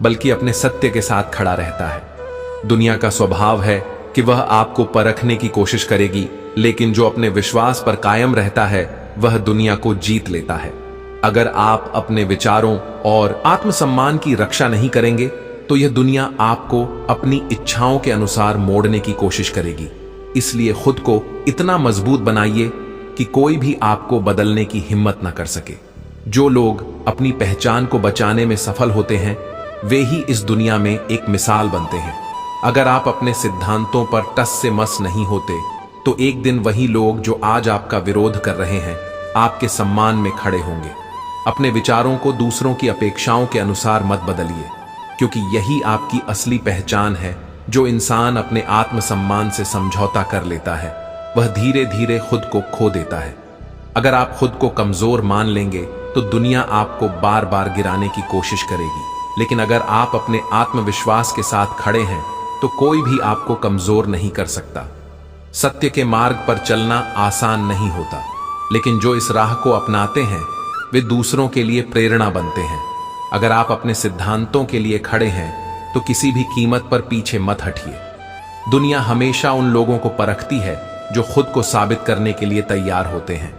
बल्कि अपने सत्य के साथ खड़ा रहता है। दुनिया का स्वभाव है कि वह आपको परखने की कोशिश करेगी, लेकिन जो अपने विश्वास पर कायम रहता है वह दुनिया को जीत लेता है। अगर आप अपने विचारों और आत्मसम्मान की रक्षा नहीं करेंगे तो यह दुनिया आपको अपनी इच्छाओं के अनुसार मोड़ने की कोशिश करेगी। इसलिए खुद को इतना मजबूत बनाइए कि कोई भी आपको बदलने की हिम्मत न कर सके। जो लोग अपनी पहचान को बचाने में सफल होते हैं वे ही इस दुनिया में एक मिसाल बनते हैं। अगर आप अपने सिद्धांतों पर टस से मस नहीं होते तो एक दिन वही लोग जो आज आपका विरोध कर रहे हैं आपके सम्मान में खड़े होंगे। अपने विचारों को दूसरों की अपेक्षाओं के अनुसार मत बदलिए, क्योंकि यही आपकी असली पहचान है। जो इंसान अपने आत्मसम्मान से समझौता कर लेता है वह धीरे धीरे खुद को खो देता है। अगर आप खुद को कमजोर मान लेंगे तो दुनिया आपको बार बार गिराने की कोशिश करेगी, लेकिन अगर आप अपने आत्मविश्वास के साथ खड़े हैं तो कोई भी आपको कमजोर नहीं कर सकता। सत्य के मार्ग पर चलना आसान नहीं होता, लेकिन जो इस राह को अपनाते हैं वे दूसरों के लिए प्रेरणा बनते हैं। अगर आप अपने सिद्धांतों के लिए खड़े हैं तो किसी भी कीमत पर पीछे मत हटिए। दुनिया हमेशा उन लोगों को परखती है जो खुद को साबित करने के लिए तैयार होते हैं,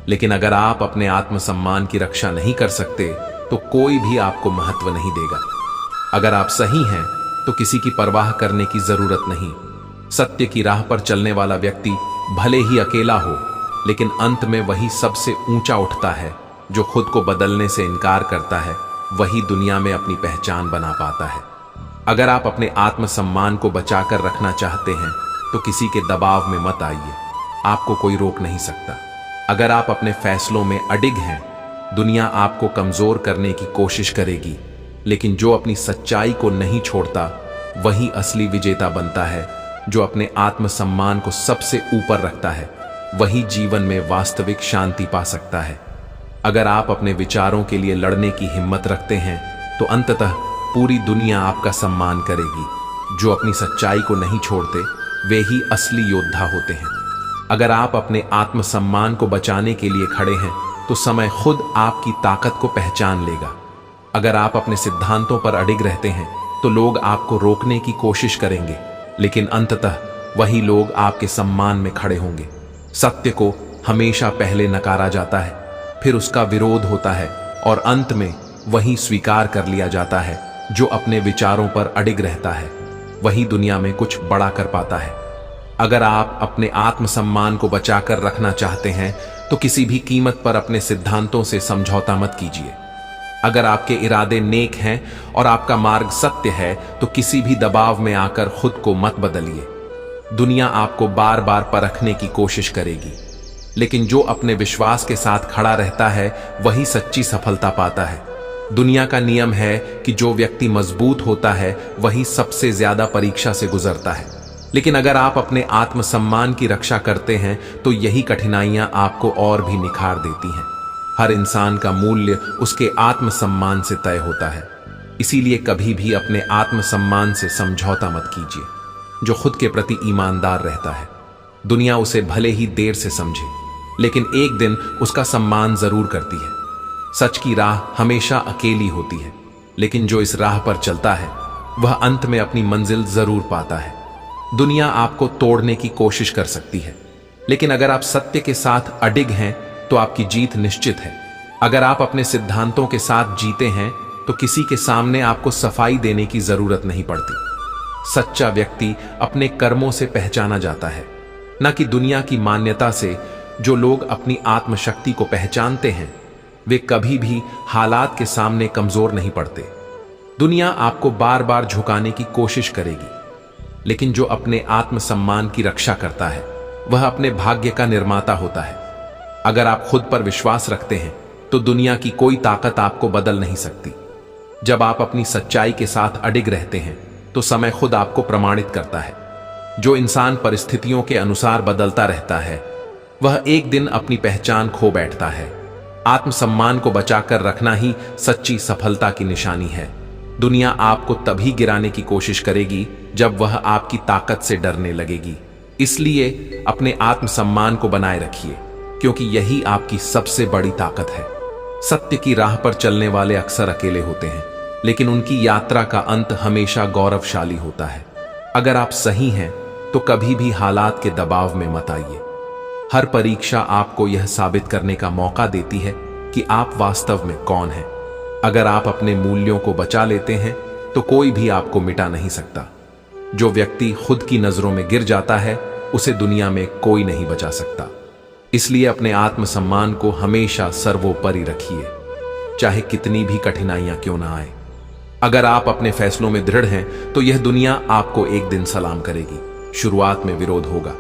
लेकिन अगर आप अपने आत्मसम्मान की रक्षा नहीं कर सकते तो कोई भी आपको महत्व नहीं देगा। अगर आप सही हैं तो किसी की परवाह करने की जरूरत नहीं। सत्य की राह पर चलने वाला व्यक्ति भले ही अकेला हो, लेकिन अंत में वही सबसे ऊंचा उठता है। जो खुद को बदलने से इनकार करता है वही दुनिया में अपनी पहचान बना पाता है। अगर आप अपने आत्मसम्मान को बचाकर रखना चाहते हैं तो किसी के दबाव में मत आइए, आपको कोई रोक नहीं सकता। अगर आप अपने फैसलों में अडिग हैं, दुनिया आपको कमजोर करने की कोशिश करेगी, लेकिन जो अपनी सच्चाई को नहीं छोड़ता वही असली विजेता बनता है। जो अपने आत्मसम्मान को सबसे ऊपर रखता है वही जीवन में वास्तविक शांति पा सकता है। अगर आप अपने विचारों के लिए लड़ने की हिम्मत रखते हैं तो अंततः पूरी दुनिया आपका सम्मान करेगी। जो अपनी सच्चाई को नहीं छोड़ते वे ही असली योद्धा होते हैं। अगर आप अपने आत्मसम्मान को बचाने के लिए खड़े हैं तो समय खुद आपकी ताकत को पहचान लेगा। अगर आप अपने सिद्धांतों पर अडिग रहते हैं तो लोग आपको रोकने की कोशिश करेंगे, लेकिन अंततः वही लोग आपके सम्मान में खड़े होंगे। सत्य को हमेशा पहले नकारा जाता है, फिर उसका विरोध होता है और अंत में वही स्वीकार कर लिया जाता है। जो अपने विचारों पर अडिग रहता है वही दुनिया में कुछ बड़ा कर पाता है। अगर आप अपने आत्मसम्मान को बचाकर रखना चाहते हैं तो किसी भी कीमत पर अपने सिद्धांतों से समझौता मत कीजिए। अगर आपके इरादे नेक हैं और आपका मार्ग सत्य है तो किसी भी दबाव में आकर खुद को मत बदलिए। दुनिया आपको बार बार परखने की कोशिश करेगी, लेकिन जो अपने विश्वास के साथ खड़ा रहता है वही सच्ची सफलता पाता है। दुनिया का नियम है कि जो व्यक्ति मजबूत होता है वही सबसे ज्यादा परीक्षा से गुजरता है, लेकिन अगर आप अपने आत्मसम्मान की रक्षा करते हैं तो यही कठिनाइयां आपको और भी निखार देती हैं। हर इंसान का मूल्य उसके आत्मसम्मान से तय होता है, इसीलिए कभी भी अपने आत्मसम्मान से समझौता मत कीजिए। जो खुद के प्रति ईमानदार रहता है दुनिया उसे भले ही देर से समझे, लेकिन एक दिन उसका सम्मान जरूर करती है। सच की राह हमेशा अकेली होती है, लेकिन जो इस राह पर चलता है वह अंत में अपनी मंजिल जरूर पाता है। दुनिया आपको तोड़ने की कोशिश कर सकती है, लेकिन अगर आप सत्य के साथ अडिग हैं तो आपकी जीत निश्चित है। अगर आप अपने सिद्धांतों के साथ जीते हैं तो किसी के सामने आपको सफाई देने की जरूरत नहीं पड़ती। सच्चा व्यक्ति अपने कर्मों से पहचाना जाता है, न कि दुनिया की मान्यता से। जो लोग अपनी आत्मशक्ति को पहचानते हैं वे कभी भी हालात के सामने कमजोर नहीं पड़ते। दुनिया आपको बार बार झुकाने की कोशिश करेगी, लेकिन जो अपने आत्मसम्मान की रक्षा करता है वह अपने भाग्य का निर्माता होता है। अगर आप खुद पर विश्वास रखते हैं तो दुनिया की कोई ताकत आपको बदल नहीं सकती। जब आप अपनी सच्चाई के साथ अडिग रहते हैं तो समय खुद आपको प्रमाणित करता है। जो इंसान परिस्थितियों के अनुसार बदलता रहता है वह एक दिन अपनी पहचान खो बैठता है। आत्मसम्मान को बचाकर रखना ही सच्ची सफलता की निशानी है। दुनिया आपको तभी गिराने की कोशिश करेगी जब वह आपकी ताकत से डरने लगेगी। इसलिए अपने आत्मसम्मान को बनाए रखिए, क्योंकि यही आपकी सबसे बड़ी ताकत है। सत्य की राह पर चलने वाले अक्सर अकेले होते हैं, लेकिन उनकी यात्रा का अंत हमेशा गौरवशाली होता है। अगर आप सही हैं तो कभी भी हालात के दबाव में मत आइए। हर परीक्षा आपको यह साबित करने का मौका देती है कि आप वास्तव में कौन हैं। अगर आप अपने मूल्यों को बचा लेते हैं तो कोई भी आपको मिटा नहीं सकता। जो व्यक्ति खुद की नजरों में गिर जाता है उसे दुनिया में कोई नहीं बचा सकता। इसलिए अपने आत्मसम्मान को हमेशा सर्वोपरि रखिए, चाहे कितनी भी कठिनाइयां क्यों ना आए। अगर आप अपने फैसलों में दृढ़ हैं तो यह दुनिया आपको एक दिन सलाम करेगी। शुरुआत में विरोध होगा,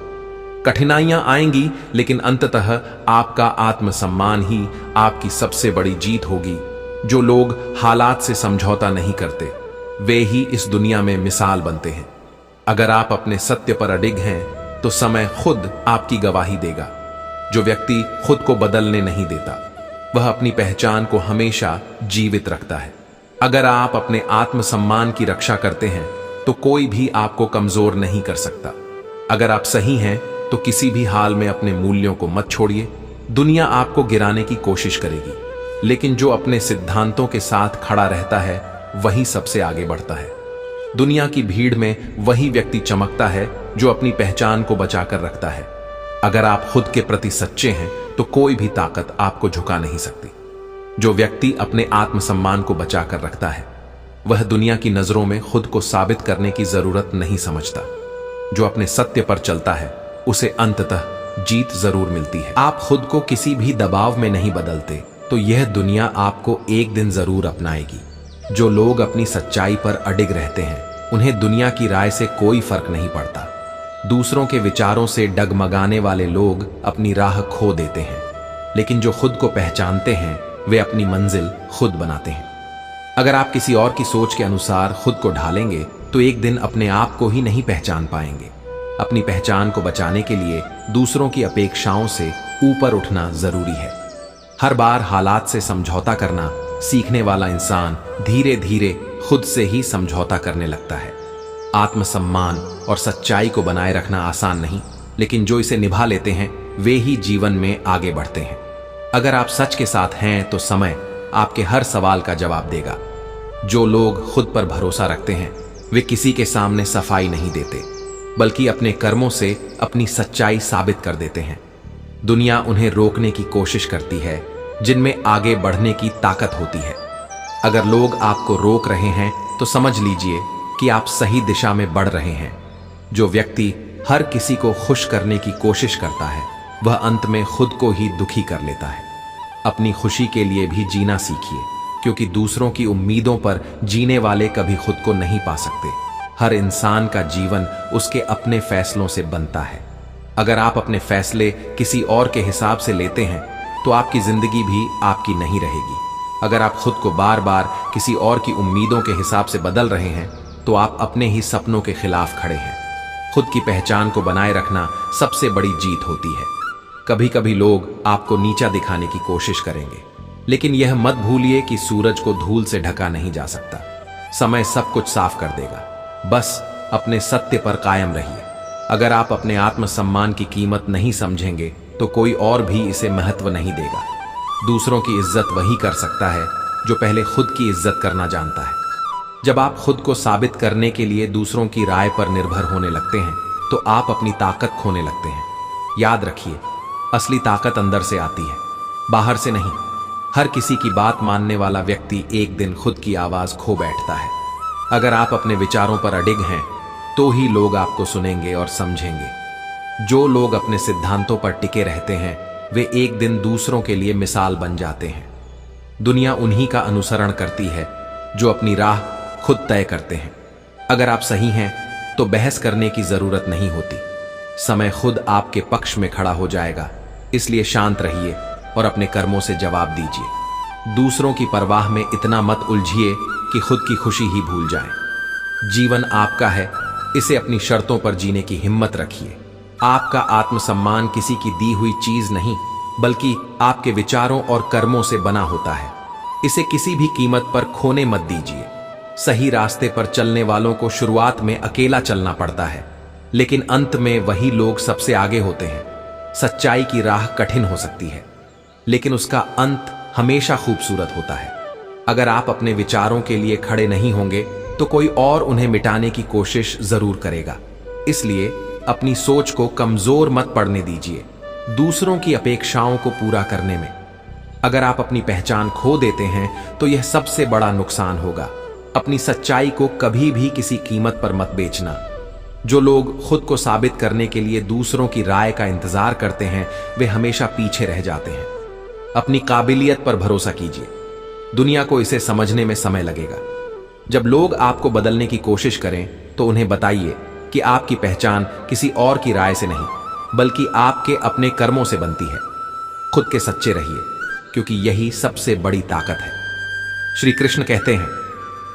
कठिनाइयां आएंगी, लेकिन अंततः आपका आत्मसम्मान ही आपकी सबसे बड़ी जीत होगी। जो लोग हालात से समझौता नहीं करते वे ही इस दुनिया में मिसाल बनते हैं। अगर आप अपने सत्य पर अडिग हैं तो समय खुद आपकी गवाही देगा। जो व्यक्ति खुद को बदलने नहीं देता वह अपनी पहचान को हमेशा जीवित रखता है। अगर आप अपने आत्मसम्मान की रक्षा करते हैं तो कोई भी आपको कमजोर नहीं कर सकता। अगर आप सही हैं तो किसी भी हाल में अपने मूल्यों को मत छोड़िए। दुनिया आपको गिराने की कोशिश करेगी, लेकिन जो अपने सिद्धांतों के साथ खड़ा रहता है वही सबसे आगे बढ़ता है। दुनिया की भीड़ में वही व्यक्ति चमकता है जो अपनी पहचान को बचाकर रखता है। अगर आप खुद के प्रति सच्चे हैं तो कोई भी ताकत आपको झुका नहीं सकती। जो व्यक्ति अपने आत्मसम्मान को बचाकर रखता है वह दुनिया की नजरों में खुद को साबित करने की जरूरत नहीं समझता। जो अपने सत्य पर चलता है उसे अंततः जीत जरूर मिलती है। आप खुद को किसी भी दबाव में नहीं बदलते तो यह दुनिया आपको एक दिन जरूर अपनाएगी। जो लोग अपनी सच्चाई पर अडिग रहते हैं उन्हें दुनिया की राय से कोई फर्क नहीं पड़ता। दूसरों के विचारों से डगमगाने वाले लोग अपनी राह खो देते हैं, लेकिन जो खुद को पहचानते हैं वे अपनी मंजिल खुद बनाते हैं। अगर आप किसी और की सोच के अनुसार खुद को ढालेंगे तो एक दिन अपने आप को ही नहीं पहचान पाएंगे। अपनी पहचान को बचाने के लिए दूसरों की अपेक्षाओं से ऊपर उठना जरूरी है। हर बार हालात से समझौता करना सीखने वाला इंसान धीरे धीरे खुद से ही समझौता करने लगता है। आत्मसम्मान और सच्चाई को बनाए रखना आसान नहीं, लेकिन जो इसे निभा लेते हैं वे ही जीवन में आगे बढ़ते हैं। अगर आप सच के साथ हैं तो समय आपके हर सवाल का जवाब देगा। जो लोग खुद पर भरोसा रखते हैं वे किसी के सामने सफाई नहीं देते, बल्कि अपने कर्मों से अपनी सच्चाई साबित कर देते हैं। दुनिया उन्हें रोकने की कोशिश करती है जिनमें आगे बढ़ने की ताकत होती है। अगर लोग आपको रोक रहे हैं तो समझ लीजिए कि आप सही दिशा में बढ़ रहे हैं। जो व्यक्ति हर किसी को खुश करने की कोशिश करता है वह अंत में खुद को ही दुखी कर लेता है। अपनी खुशी के लिए भी जीना सीखिए, क्योंकि दूसरों की उम्मीदों पर जीने वाले कभी खुद को नहीं पा सकते। हर इंसान का जीवन उसके अपने फैसलों से बनता है। अगर आप अपने फैसले किसी और के हिसाब से लेते हैं तो आपकी जिंदगी भी आपकी नहीं रहेगी। अगर आप खुद को बार बार किसी और की उम्मीदों के हिसाब से बदल रहे हैं तो आप अपने ही सपनों के खिलाफ खड़े हैं। खुद की पहचान को बनाए रखना सबसे बड़ी जीत होती है। कभी कभी लोग आपको नीचा दिखाने की कोशिश करेंगे, लेकिन यह मत भूलिए कि सूरज को धूल से ढका नहीं जा सकता। समय सब कुछ साफ कर देगा। बस अपने सत्य पर कायम रहिए। अगर आप अपने आत्मसम्मान की कीमत नहीं समझेंगे तो कोई और भी इसे महत्व नहीं देगा। दूसरों की इज्जत वही कर सकता है जो पहले खुद की इज्जत करना जानता है। जब आप खुद को साबित करने के लिए दूसरों की राय पर निर्भर होने लगते हैं तो आप अपनी ताकत खोने लगते हैं। याद रखिए, असली ताकत अंदर से आती है, बाहर से नहीं। हर किसी की बात मानने वाला व्यक्ति एक दिन खुद की आवाज खो बैठता है। अगर आप अपने विचारों पर अडिग हैं तो ही लोग आपको सुनेंगे और समझेंगे। जो लोग अपने सिद्धांतों पर टिके रहते हैं वे एक दिन दूसरों के लिए मिसाल बन जाते हैं। दुनिया उन्हीं का अनुसरण करती है जो अपनी राह खुद तय करते हैं। अगर आप सही हैं तो बहस करने की जरूरत नहीं होती, समय खुद आपके पक्ष में खड़ा हो जाएगा। इसलिए शांत रहिए और अपने कर्मों से जवाब दीजिए। दूसरों की परवाह में इतना मत उलझिए कि खुद की खुशी ही भूल जाएं। जीवन आपका है, इसे अपनी शर्तों पर जीने की हिम्मत रखिए। आपका आत्मसम्मान किसी की दी हुई चीज नहीं बल्कि आपके विचारों और कर्मों से बना होता है। इसे किसी भी कीमत पर खोने मत दीजिए। सही रास्ते पर चलने वालों को शुरुआत में अकेला चलना पड़ता है, लेकिन अंत में वही लोग सबसे आगे होते हैं। सच्चाई की राह कठिन हो सकती है, लेकिन उसका अंत हमेशा खूबसूरत होता है। अगर आप अपने विचारों के लिए खड़े नहीं होंगे तो कोई और उन्हें मिटाने की कोशिश जरूर करेगा। इसलिए अपनी सोच को कमजोर मत पड़ने दीजिए दूसरों की अपेक्षाओं को पूरा करने में। अगर आप अपनी पहचान खो देते हैं तो यह सबसे बड़ा नुकसान होगा। अपनी सच्चाई को कभी भी किसी कीमत पर मत बेचना। जो लोग खुद को साबित करने के लिए दूसरों की राय का इंतजार करते हैं वे हमेशा पीछे रह जाते हैं। अपनी काबिलियत पर भरोसा कीजिए, दुनिया को इसे समझने में समय लगेगा। जब लोग आपको बदलने की कोशिश करें तो उन्हें बताइए कि आपकी पहचान किसी और की राय से नहीं बल्कि आपके अपने कर्मों से बनती है। खुद के सच्चे रहिए, क्योंकि यही सबसे बड़ी ताकत है। श्री कृष्ण कहते हैं,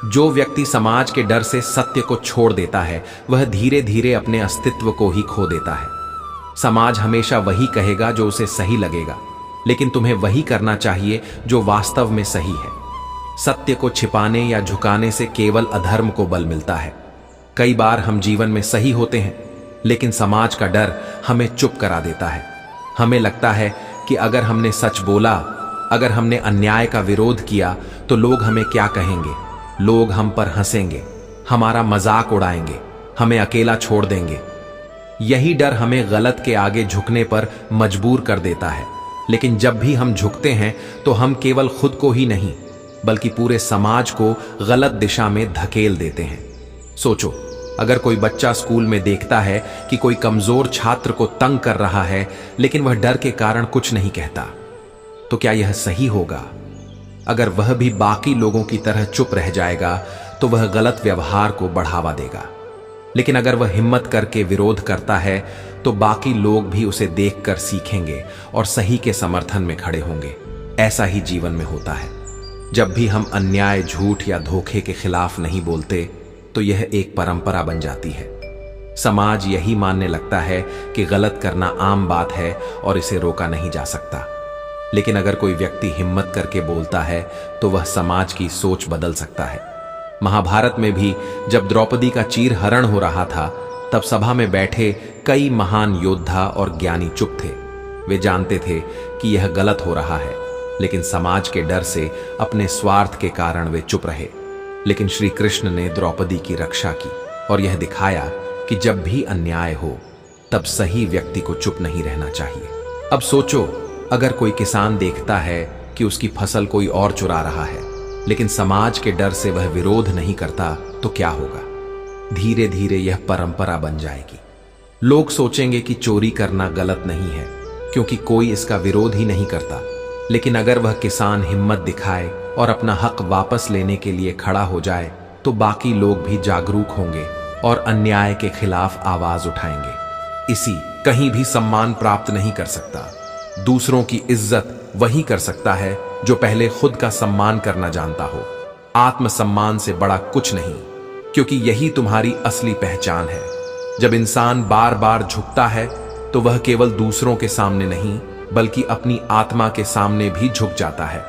जो व्यक्ति समाज के डर से सत्य को छोड़ देता है वह धीरे धीरे अपने अस्तित्व को ही खो देता है। समाज हमेशा वही कहेगा जो उसे सही लगेगा, लेकिन तुम्हें वही करना चाहिए जो वास्तव में सही है। सत्य को छिपाने या झुकाने से केवल अधर्म को बल मिलता है। कई बार हम जीवन में सही होते हैं, लेकिन समाज का डर हमें चुप करा देता है। हमें लगता है कि अगर हमने सच बोला, अगर हमने अन्याय का विरोध किया तो लोग हमें क्या कहेंगे। लोग हम पर हंसेंगे, हमारा मजाक उड़ाएंगे, हमें अकेला छोड़ देंगे। यही डर हमें गलत के आगे झुकने पर मजबूर कर देता है। लेकिन जब भी हम झुकते हैं तो हम केवल खुद को ही नहीं बल्कि पूरे समाज को गलत दिशा में धकेल देते हैं। सोचो, अगर कोई बच्चा स्कूल में देखता है कि कोई कमजोर छात्र को तंग कर रहा है लेकिन वह डर के कारण कुछ नहीं कहता, तो क्या यह सही होगा? अगर वह भी बाकी लोगों की तरह चुप रह जाएगा तो वह गलत व्यवहार को बढ़ावा देगा। लेकिन अगर वह हिम्मत करके विरोध करता है तो बाकी लोग भी उसे देखकर सीखेंगे और सही के समर्थन में खड़े होंगे। ऐसा ही जीवन में होता है। जब भी हम अन्याय, झूठ या धोखे के खिलाफ नहीं बोलते तो यह एक परंपरा बन जाती है। समाज यही मानने लगता है कि गलत करना आम बात है और इसे रोका नहीं जा सकता। लेकिन अगर कोई व्यक्ति हिम्मत करके बोलता है तो वह समाज की सोच बदल सकता है। महाभारत में भी जब द्रौपदी का चीरहरण हो रहा था तब सभा में बैठे कई महान योद्धा और ज्ञानी चुप थे। वे जानते थे कि यह गलत हो रहा है, लेकिन समाज के डर से, अपने स्वार्थ के कारण वे चुप रहे। लेकिन श्री कृष्ण ने द्रौपदी की रक्षा की और यह दिखाया कि जब भी अन्याय हो तब सही व्यक्ति को चुप नहीं रहना चाहिए। अब सोचो, अगर कोई किसान देखता है कि उसकी फसल कोई और चुरा रहा है लेकिन समाज के डर से वह विरोध नहीं करता तो क्या होगा? धीरे धीरे यह परंपरा बन जाएगी। लोग सोचेंगे कि चोरी करना गलत नहीं है क्योंकि कोई इसका विरोध ही नहीं करता। लेकिन अगर वह किसान हिम्मत दिखाए और अपना हक वापस लेने के लिए खड़ा हो जाए तो बाकी लोग भी जागरूक होंगे और अन्याय के खिलाफ आवाज उठाएंगे। इसी कहीं भी सम्मान प्राप्त नहीं कर सकता। दूसरों की इज्जत वही कर सकता है जो पहले खुद का सम्मान करना जानता हो। आत्मसम्मान से बड़ा कुछ नहीं, क्योंकि यही तुम्हारी असली पहचान है। जब इंसान बार बार झुकता है तो वह केवल दूसरों के सामने नहीं बल्कि अपनी आत्मा के सामने भी झुक जाता है।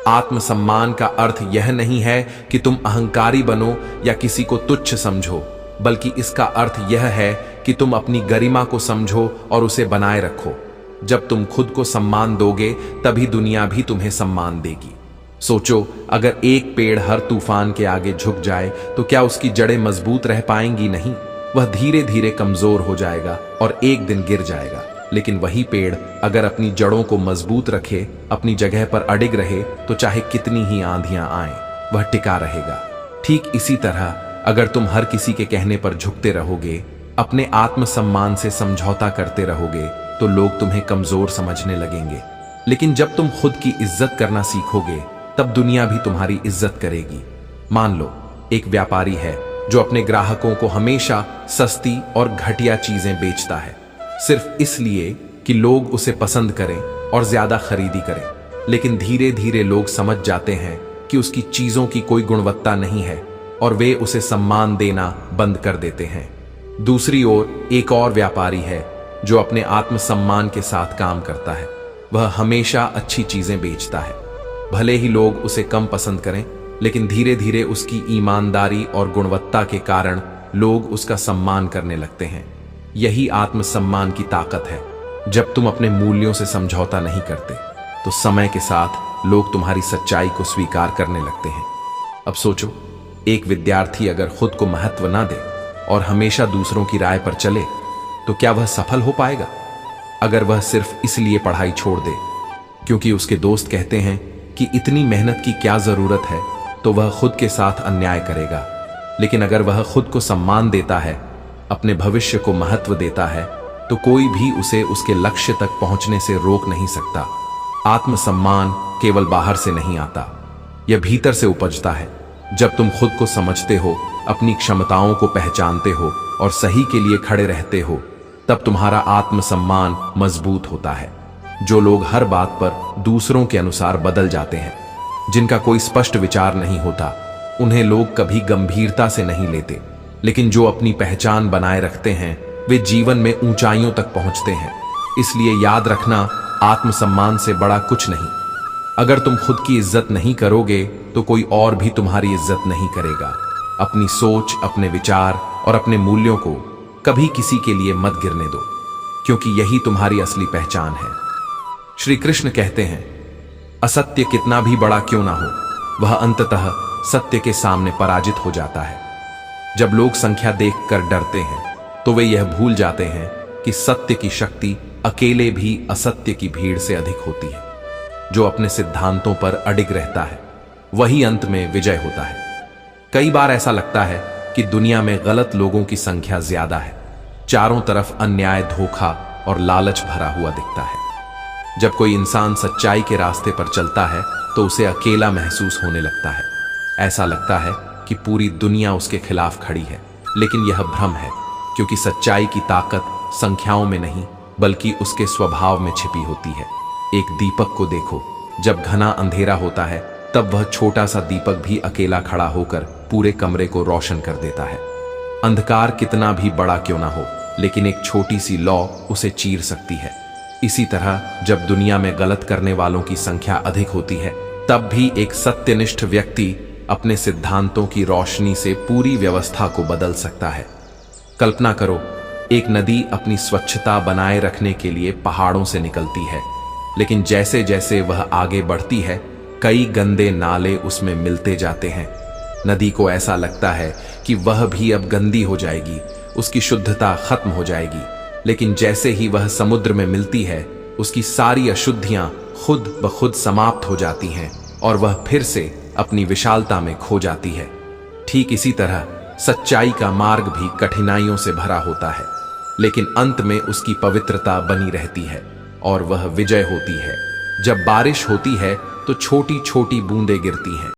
आत्मसम्मान का अर्थ यह नहीं है कि तुम अहंकारी बनो या किसी को तुच्छ समझो, बल्कि इसका अर्थ यह है कि तुम अपनी गरिमा को समझो और उसे बनाए रखो। जब तुम खुद को सम्मान दोगे तभी दुनिया भी तुम्हें सम्मान देगी। सोचो, अगर एक पेड़ हर तूफान के आगे झुक जाए तो क्या उसकी जड़ें मजबूत रह पाएंगी? नहीं, वह धीरे धीरे कमजोर हो जाएगा और एक दिन गिर जाएगा। लेकिन वही पेड़ अगर अपनी जड़ों को मजबूत रखे, अपनी जगह पर अडिग रहे, तो चाहे कितनी ही आंधियां आए वह टिका रहेगा। ठीक इसी तरह अगर तुम हर किसी के कहने पर झुकते रहोगे, अपने आत्मसम्मान से समझौता करते रहोगे, तो लोग तुम्हें कमजोर समझने लगेंगे। लेकिन जब तुम खुद की इज्जत करना सीखोगे, तब दुनिया भी तुम्हारी इज्जत करेगी। मान लो, एक व्यापारी है जो अपने ग्राहकों को हमेशा सस्ती और घटिया चीजें बेचता है, सिर्फ इसलिए कि लोग उसे पसंद करें और ज्यादा खरीदी करें। लेकिन धीरे धीरे लोग समझ जाते हैं कि उसकी चीजों की कोई गुणवत्ता नहीं है और वे उसे सम्मान देना बंद कर देते हैं। दूसरी ओर एक और व्यापारी है जो अपने आत्मसम्मान के साथ काम करता है। वह हमेशा अच्छी चीजें बेचता है, भले ही लोग उसे कम पसंद करें, लेकिन धीरे धीरे उसकी ईमानदारी और गुणवत्ता के कारण लोग उसका सम्मान करने लगते हैं। यही आत्मसम्मान की ताकत है। जब तुम अपने मूल्यों से समझौता नहीं करते, तो समय के साथ लोग तुम्हारी सच्चाई को स्वीकार करने लगते हैं। अब सोचो, एक विद्यार्थी अगर खुद को महत्व ना दे और हमेशा दूसरों की राय पर चले, तो क्या वह सफल हो पाएगा? अगर वह सिर्फ इसलिए पढ़ाई छोड़ दे क्योंकि उसके दोस्त कहते हैं कि इतनी मेहनत की क्या जरूरत है, तो वह खुद के साथ अन्याय करेगा। लेकिन अगर वह खुद को सम्मान देता है, अपने भविष्य को महत्व देता है, तो कोई भी उसे उसके लक्ष्य तक पहुंचने से रोक नहीं सकता। आत्मसम्मान केवल बाहर से नहीं आता, यह भीतर से उपजता है। जब तुम खुद को समझते हो, अपनी क्षमताओं को पहचानते हो और सही के लिए खड़े रहते हो, तब तुम्हारा आत्मसम्मान मजबूत होता है। जो लोग हर बात पर दूसरों के अनुसार बदल जाते हैं, जिनका कोई स्पष्ट विचार नहीं होता, उन्हें लोग कभी गंभीरता से नहीं लेते। लेकिन जो अपनी पहचान बनाए रखते हैं, वे जीवन में ऊंचाइयों तक पहुंचते हैं। इसलिए याद रखना, आत्मसम्मान से बड़ा कुछ नहीं। अगर तुम खुद की इज्जत नहीं करोगे, तो कोई और भी तुम्हारी इज्जत नहीं करेगा। अपनी सोच, अपने विचार और अपने मूल्यों को कभी किसी के लिए मत गिरने दो, क्योंकि यही तुम्हारी असली पहचान है। श्री कृष्ण कहते हैं, असत्य कितना भी बड़ा क्यों ना हो, वह अंततः सत्य के सामने पराजित हो जाता है। जब लोग संख्या देखकर डरते हैं, तो वे यह भूल जाते हैं कि सत्य की शक्ति अकेले भी असत्य की भीड़ से अधिक होती है। जो अपने सिद्धांतों पर अडिग रहता है, वही अंत में विजय होता है। कई बार ऐसा लगता है कि दुनिया में गलत लोगों की संख्या ज्यादा है। चारों तरफ अन्याय, धोखा और लालच भरा हुआ दिखता है। जब कोई इंसान सच्चाई के रास्ते पर चलता है, तो उसे अकेला महसूस होने लगता है। ऐसा लगता है कि पूरी दुनिया उसके खिलाफ खड़ी है। लेकिन यह भ्रम है, क्योंकि सच्चाई की ताकत संख्याओं में नहीं, बल्कि उसके स्वभाव में छिपी होती है। एक दीपक को देखो, जब घना अंधेरा होता है, तब वह छोटा सा दीपक भी अकेला खड़ा होकर पूरे कमरे को रोशन कर देता है। अंधकार कितना भी बड़ा क्यों ना हो, लेकिन एक छोटी सी लौ उसे चीर सकती है। इसी तरह जब दुनिया में गलत करने वालों की संख्या अधिक होती है, तब भी एक सत्यनिष्ठ व्यक्ति अपने सिद्धांतों की रोशनी से पूरी व्यवस्था को बदल सकता है। कल्पना करो, एक नदी अपनी स्वच्छता बनाए रखने के लिए पहाड़ों से निकलती है, लेकिन जैसे जैसे वह आगे बढ़ती है, कई गंदे नाले उसमें मिलते जाते हैं। नदी को ऐसा लगता है कि वह भी अब गंदी हो जाएगी, उसकी शुद्धता खत्म हो जाएगी। लेकिन जैसे ही वह समुद्र में मिलती है, उसकी सारी अशुद्धियां खुद ब खुद समाप्त हो जाती हैं और वह फिर से अपनी विशालता में खो जाती है। ठीक इसी तरह सच्चाई का मार्ग भी कठिनाइयों से भरा होता है, लेकिन अंत में उसकी पवित्रता बनी रहती है और वह विजय होती है। जब बारिश होती है, तो छोटी छोटी बूंदें गिरती हैं,